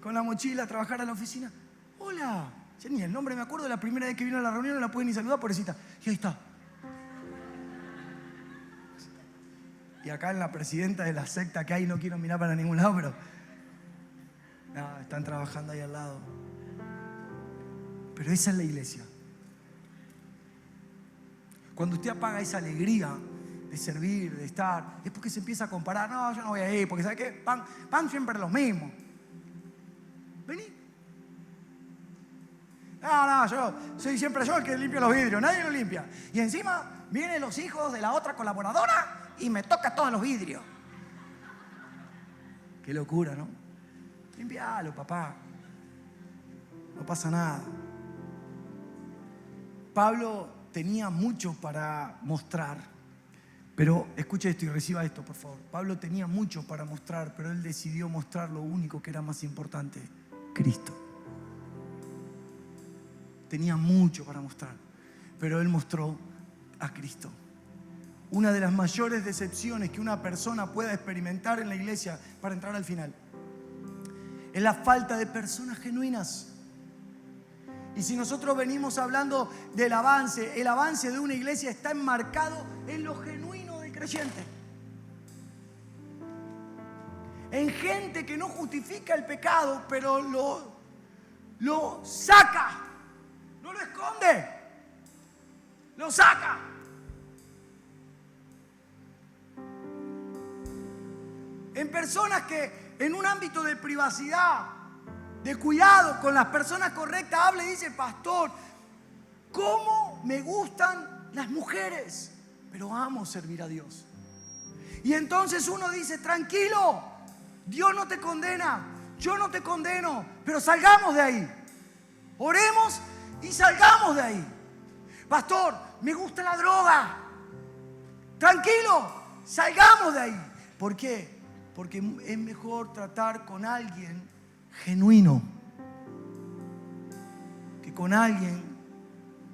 con la mochila a trabajar a la oficina. Hola. Ya ni el nombre me acuerdo, la primera vez que vino a la reunión no la pude ni saludar, pobrecita. Y ahí está. Y acá en la presidenta de la secta que hay, no quiero mirar para ningún lado, pero no, están trabajando ahí al lado. Pero esa es la iglesia. Cuando usted apaga esa alegría de servir, de estar, es porque se empieza a comparar. No, yo no voy a ir, porque ¿sabe qué? Van siempre los mismos. Vení. No, yo soy siempre yo el que limpia los vidrios, nadie los limpia. Y encima vienen los hijos de la otra colaboradora y me toca todos los vidrios. Qué locura, ¿no? Limpialo, papá. No pasa nada. Pablo tenía mucho para mostrar. Pero escuche esto y reciba esto, por favor. Pablo tenía mucho para mostrar, pero él decidió mostrar lo único que era más importante: Cristo. Tenía mucho para mostrar, pero él mostró a Cristo. Una de las mayores decepciones que una persona pueda experimentar en la iglesia, para entrar al final, es la falta de personas genuinas. Y si nosotros venimos hablando del avance, el avance de una iglesia está enmarcado en lo genuino del creyente. En gente que no justifica el pecado, pero lo saca, no lo esconde, lo saca. En personas que en un ámbito de privacidad, de cuidado con las personas correctas, habla y dice: pastor, ¿cómo me gustan las mujeres? Pero amo servir a Dios. Y entonces uno dice: tranquilo, Dios no te condena, yo no te condeno, pero salgamos de ahí. Oremos y salgamos de ahí. Pastor, me gusta la droga. Tranquilo, salgamos de ahí. ¿Por qué? Porque es mejor tratar con alguien genuino que con alguien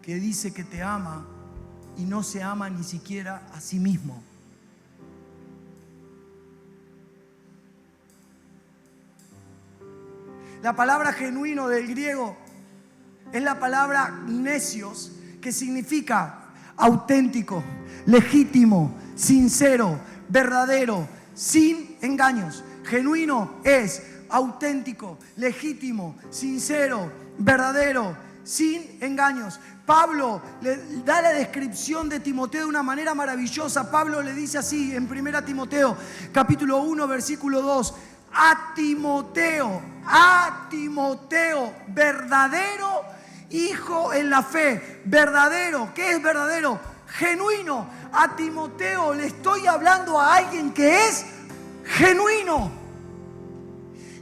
que dice que te ama y no se ama ni siquiera a sí mismo. La palabra genuino del griego es la palabra necios, que significa auténtico, legítimo, sincero, verdadero, sin engaños. Genuino es auténtico, legítimo, sincero, verdadero, sin engaños. Pablo le da la descripción de Timoteo de una manera maravillosa. Pablo le dice así en 1 Timoteo, capítulo 1, versículo 2. A Timoteo, verdadero hijo en la fe. Verdadero, ¿qué es verdadero? Genuino. A Timoteo le estoy hablando a alguien que es genuino.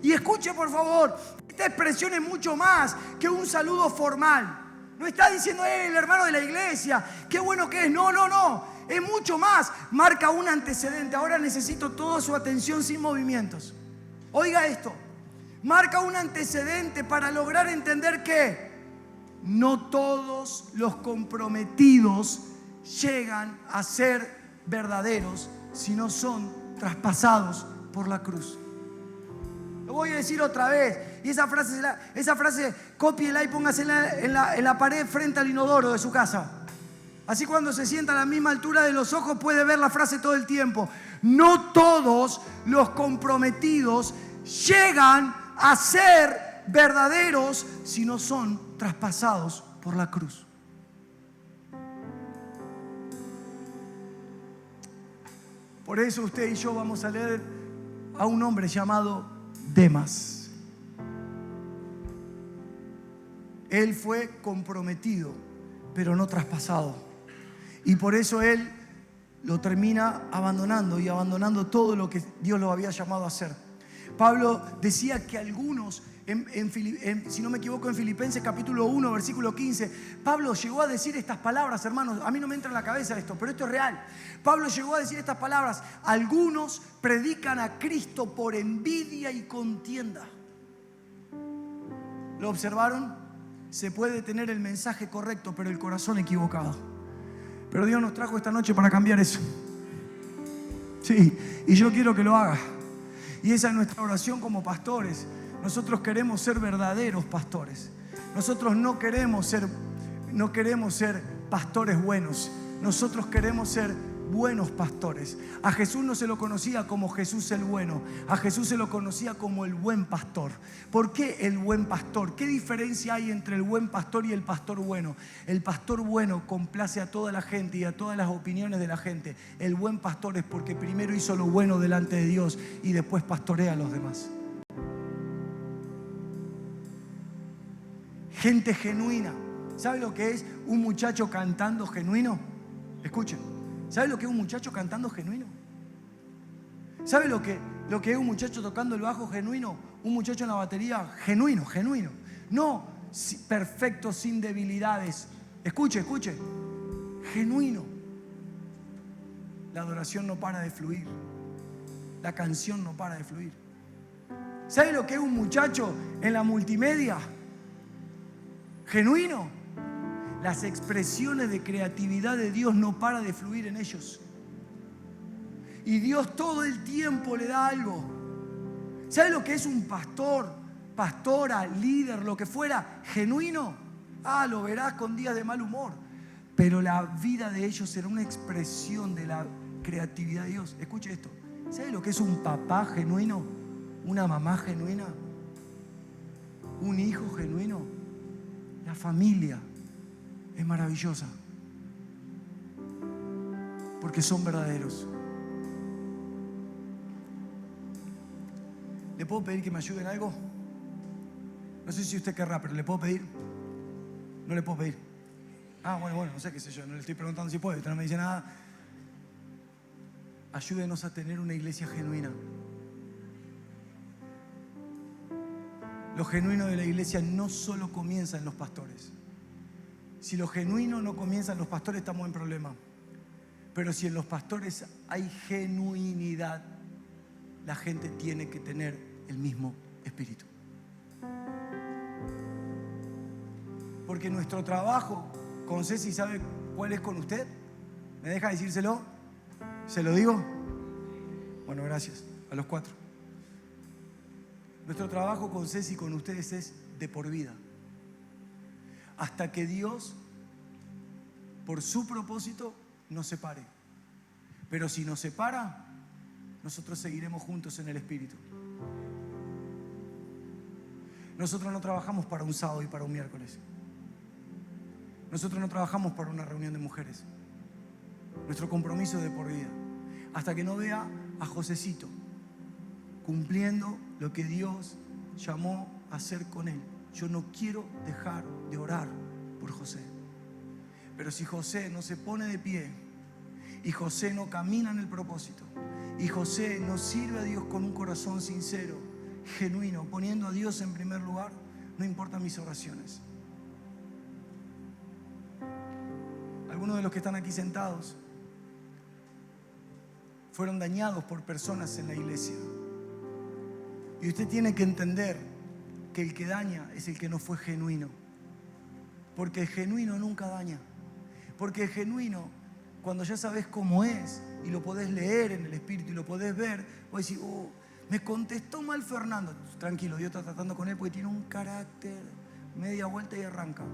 Y escuche por favor, esta expresión es mucho más que un saludo formal. No está diciendo, el hermano de la iglesia, qué bueno que es. No. Es mucho más. Marca un antecedente. Ahora necesito toda su atención sin movimientos. Oiga esto. Marca un antecedente para lograr entender que no todos los comprometidos llegan a ser verdaderos si no son traspasados por la cruz. Lo voy a decir otra vez. Y esa frase cópiela y póngasela en la pared frente al inodoro de su casa. Así cuando se sienta a la misma altura de los ojos puede ver la frase todo el tiempo. No todos los comprometidos llegan a ser verdaderos si no son traspasados por la cruz. Por eso usted y yo vamos a leer a un hombre llamado Demas. Él fue comprometido, pero no traspasado. Y por eso él lo termina abandonando todo lo que Dios lo había llamado a hacer. Pablo decía que algunos, si no me equivoco, en Filipenses capítulo 1, versículo 15, Pablo llegó a decir estas palabras, hermanos. A mí no me entra en la cabeza esto, pero esto es real. Pablo llegó a decir estas palabras: algunos predican a Cristo por envidia y contienda. ¿Lo observaron? Se puede tener el mensaje correcto, pero el corazón equivocado. Pero Dios nos trajo esta noche para cambiar eso. Sí, y yo quiero que lo haga. Y esa es nuestra oración como pastores. Nosotros queremos ser verdaderos pastores. Nosotros no queremos ser pastores buenos. Nosotros queremos ser buenos pastores. A Jesús no se lo conocía como Jesús el bueno. A Jesús se lo conocía como el buen pastor. ¿Por qué el buen pastor? ¿Qué diferencia hay entre el buen pastor y el pastor bueno? El pastor bueno complace a toda la gente y a todas las opiniones de la gente. El buen pastor es porque primero hizo lo bueno delante de Dios y después pastorea a los demás. Gente genuina. ¿Sabe lo que es un muchacho cantando genuino? Escuchen. ¿Sabe lo que es un muchacho cantando genuino? ¿Sabe lo que es un muchacho tocando el bajo genuino? Un muchacho en la batería genuino. No perfecto, sin debilidades. Escuche. Genuino. La adoración no para de fluir. La canción no para de fluir. ¿Sabe lo que es un muchacho en la multimedia? Genuino. Las expresiones de creatividad de Dios no paran de fluir en ellos. Y Dios todo el tiempo le da algo. ¿Sabe lo que es un pastor, pastora, líder, lo que fuera, genuino? Lo verás con días de mal humor. Pero la vida de ellos será una expresión de la creatividad de Dios. Escuche esto. ¿Sabe lo que es un papá genuino? Una mamá genuina. Un hijo genuino. La familia es maravillosa porque son verdaderos. ¿Le puedo pedir que me ayude en algo? No sé si usted querrá, pero ¿le puedo pedir? No le puedo pedir. Bueno, no sé qué sé yo, no le estoy preguntando si puede, usted no me dice nada. Ayúdenos a tener una iglesia genuina. Lo genuino de la iglesia no solo comienza en los pastores. Si lo genuino no comienza en los pastores, estamos en problema. Pero si en los pastores hay genuinidad, la gente tiene que tener el mismo espíritu. Porque nuestro trabajo con Ceci, ¿sabe cuál es con usted? ¿Me deja decírselo? ¿Se lo digo? Bueno, gracias. A los 4. Nuestro trabajo con Ceci y con ustedes es de por vida. Hasta que Dios, por su propósito, nos separe. Pero si nos separa, nosotros seguiremos juntos en el Espíritu. Nosotros no trabajamos para un sábado y para un miércoles. Nosotros no trabajamos para una reunión de mujeres. Nuestro compromiso es de por vida. Hasta que no vea a Josecito cumpliendo lo que Dios llamó a hacer con él. Yo no quiero dejar de orar por José. Pero si José no se pone de pie, y José no camina en el propósito, y José no sirve a Dios con un corazón sincero, genuino, poniendo a Dios en primer lugar, no importan mis oraciones. Algunos de los que están aquí sentados fueron dañados por personas en la iglesia. Y usted tiene que entender que el que daña es el que no fue genuino. Porque el genuino nunca daña. Porque el genuino, cuando ya sabes cómo es y lo podés leer en el espíritu y lo podés ver, vos decís, oh, me contestó mal Fernando. Tranquilo, Dios está tratando con él porque tiene un carácter, media vuelta y arranca.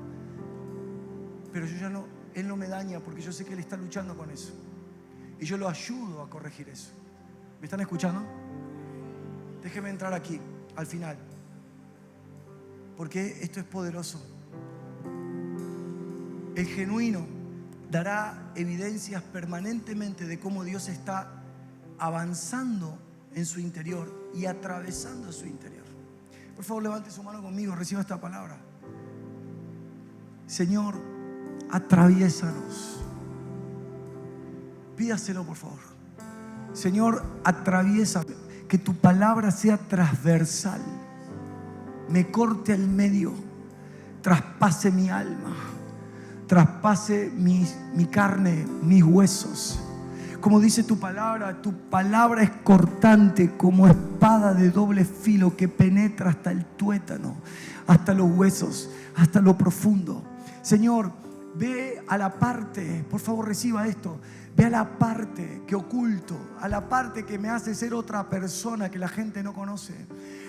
Pero yo ya no, él no me daña porque yo sé que él está luchando con eso. Y yo lo ayudo a corregir eso. ¿Me están escuchando? Déjeme entrar aquí, al final. Porque esto es poderoso. El genuino dará evidencias permanentemente de cómo Dios está avanzando en su interior y atravesando su interior. Por favor, levante su mano conmigo, reciba esta palabra. Señor, atraviésanos. Pídaselo, por favor. Señor, atraviésame. Que tu palabra sea transversal. Me corte al medio. Traspase mi alma. Traspase mi carne, mis huesos. Como dice tu palabra es cortante como espada de doble filo que penetra hasta el tuétano, hasta los huesos, hasta lo profundo. Señor, ve a la parte, por favor reciba esto, ve a la parte que oculto, a la parte que me hace ser otra persona que la gente no conoce,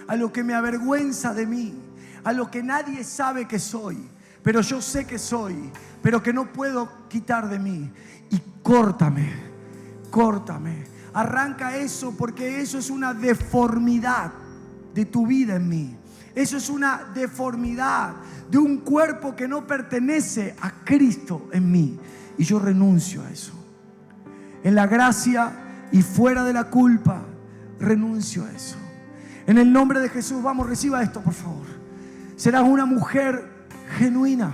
a lo que me avergüenza de mí, a lo que nadie sabe que soy, pero yo sé que soy, pero que no puedo quitar de mí. Y córtame, arranca eso, porque eso es una deformidad de tu vida en mí. Eso es una deformidad de un cuerpo que no pertenece a Cristo en mí. Y yo renuncio a eso. En la gracia y fuera de la culpa, renuncio a eso. En el nombre de Jesús, vamos, reciba esto, por favor. Serás una mujer genuina.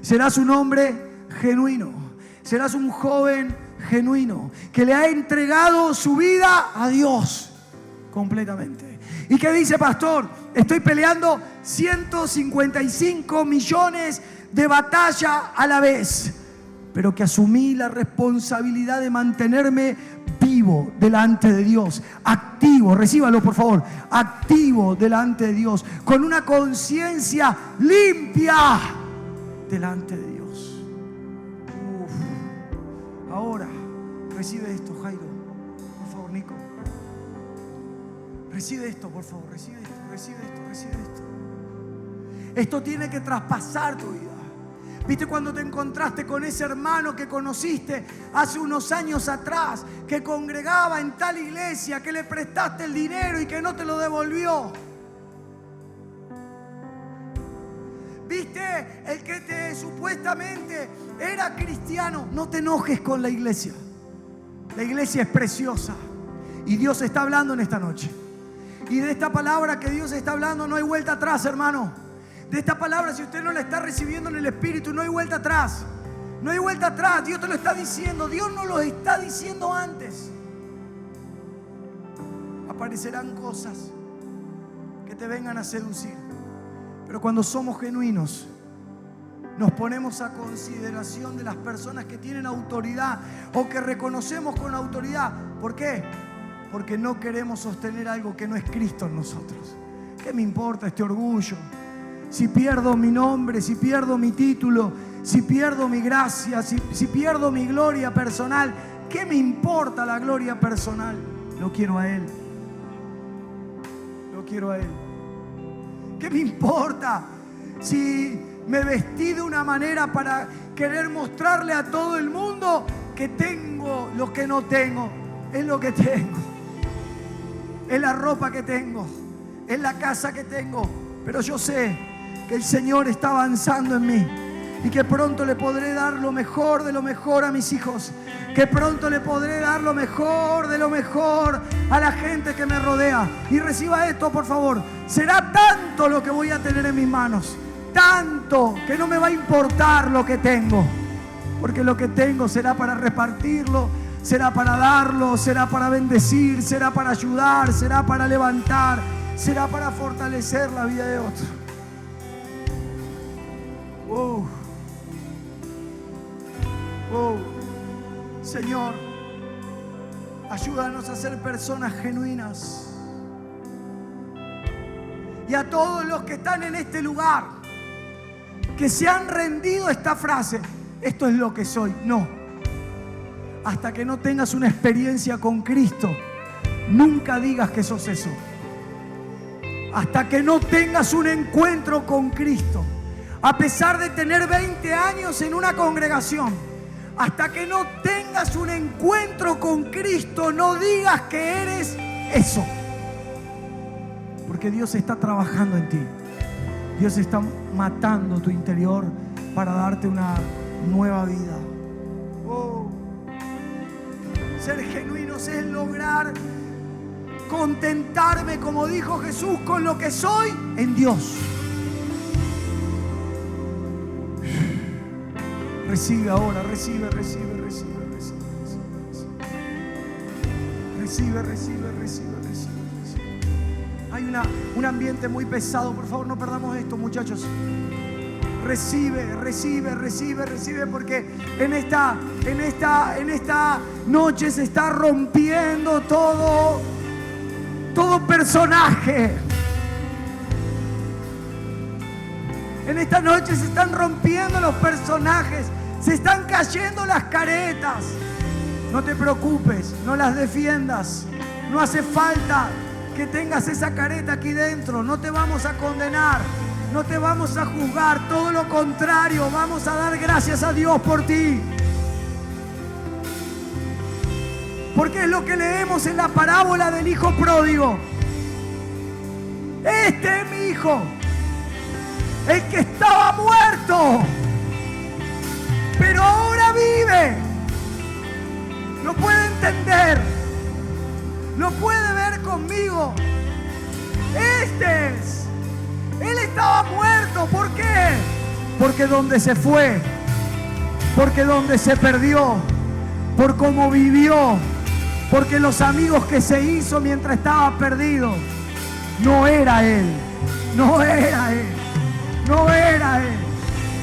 Serás un hombre genuino. Serás un joven genuino que le ha entregado su vida a Dios completamente. ¿Y qué dice, pastor? Estoy peleando 155 millones de batalla a la vez, pero que asumí la responsabilidad de mantenerme vivo delante de Dios, activo, recíbalo por favor, activo delante de Dios, con una conciencia limpia delante de Dios. Ahora, recibe esto, Jairo, por favor, Nico. Recibe esto, por favor, recibe esto. Esto tiene que traspasar tu vida. ¿Viste cuando te encontraste con ese hermano que conociste hace unos años atrás, que congregaba en tal iglesia, que le prestaste el dinero y que no te lo devolvió? ¿Viste? El que supuestamente era cristiano. No te enojes con la iglesia. La iglesia es preciosa y Dios está hablando en esta noche. Y de esta palabra que Dios está hablando no hay vuelta atrás, hermano. De esta palabra, si usted no la está recibiendo en el Espíritu, no hay vuelta atrás. No hay vuelta atrás. Dios te lo está diciendo. Dios no lo está diciendo antes. Aparecerán cosas que te vengan a seducir. Pero cuando somos genuinos, nos ponemos a consideración de las personas que tienen autoridad o que reconocemos con autoridad. ¿Por qué? Porque no queremos sostener algo que no es Cristo en nosotros. ¿Qué me importa este orgullo? Si pierdo mi nombre, si pierdo mi título, si pierdo mi gracia, si pierdo mi gloria personal, ¿qué me importa la gloria personal? Lo quiero a Él. Lo quiero a Él. ¿Qué me importa si me vestí de una manera para querer mostrarle a todo el mundo que tengo lo que no tengo? Es lo que tengo. Es la ropa que tengo. Es la casa que tengo. Pero yo sé que el Señor está avanzando en mí. y que pronto le podré dar lo mejor de lo mejor a mis hijos, que pronto le podré dar lo mejor de lo mejor a la gente que me rodea. Y reciba esto, por favor. Será tanto lo que voy a tener en mis manos, tanto que no me va a importar lo que tengo, porque lo que tengo será para repartirlo, será para darlo, será para bendecir, será para ayudar, será para levantar, será para fortalecer la vida de otro. Señor, ayúdanos a ser personas genuinas. Y a todos los que están en este lugar, que se han rendido esta frase: esto es lo que soy. No. Hasta que no tengas una experiencia con Cristo, nunca digas que sos eso. Hasta que no tengas un encuentro con Cristo, a pesar de tener 20 años en una congregación, hasta que no tengas un encuentro con Cristo, no digas que eres eso. Porque Dios está trabajando en ti. Dios está matando tu interior para darte una nueva vida. Ser genuinos es lograr contentarme, como dijo Jesús, con lo que soy en Dios. Recibe ahora, recibe. Hay un ambiente muy pesado, por favor no perdamos esto, muchachos. Recibe, porque en esta noche se está rompiendo todo personaje. En esta noche se están rompiendo los personajes, se están cayendo las caretas. No te preocupes, no las defiendas. No hace falta que tengas esa careta aquí dentro. No te vamos a condenar, no te vamos a juzgar. Todo lo contrario, vamos a dar gracias a Dios por ti. Porque es lo que leemos en la parábola del hijo pródigo. Este es mi hijo, el que estaba muerto, pero ahora vive. Lo puede entender, lo puede ver conmigo. Él estaba muerto. ¿Por qué? Porque donde se fue, porque donde se perdió, por cómo vivió, porque los amigos que se hizo mientras estaba perdido, no era él.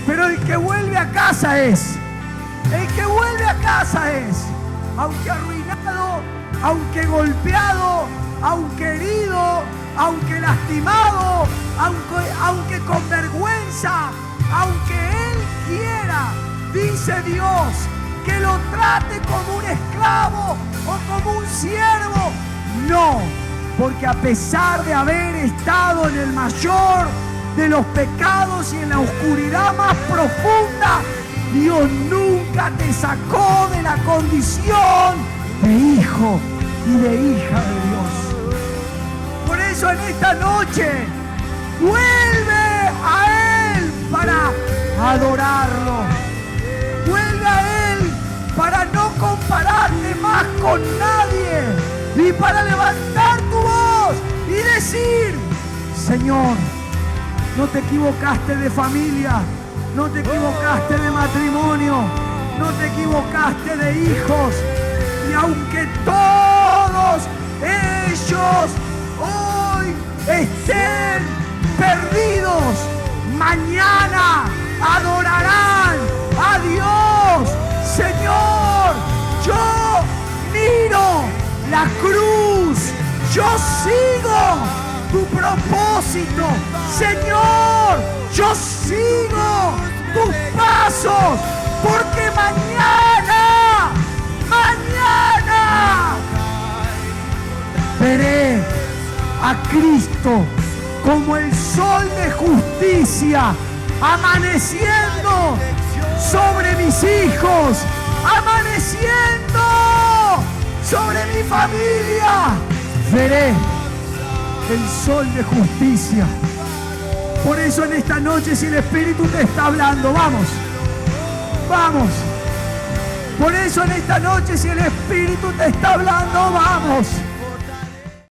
Pero el que vuelve a casa es. Aunque arruinado, aunque golpeado, aunque herido, aunque lastimado, aunque con vergüenza, aunque él quiera, dice Dios, que lo trate como un esclavo o como un siervo. No, porque a pesar de haber estado en el mayor de los pecados y en la oscuridad más profunda, Dios nunca te sacó de la condición de hijo y de hija de Dios. Por eso en esta noche vuelve a Él para adorarlo. Vuelve a Él para no compararte más con nadie y para levantar tu voz y decir: Señor, no te equivocaste de familia, no te equivocaste de matrimonio, no te equivocaste de hijos. Y aunque todos ellos hoy estén perdidos, mañana adorarán a Dios. Señor, yo miro la cruz, yo sigo tu propósito. Señor, yo sigo tus pasos, porque mañana veré a Cristo como el sol de justicia amaneciendo sobre mis hijos, amaneciendo sobre mi familia. Veré el sol de justicia. Por eso en esta noche, si el Espíritu te está hablando, vamos, Vamos. Por eso en esta noche, si el Espíritu te está hablando, vamos.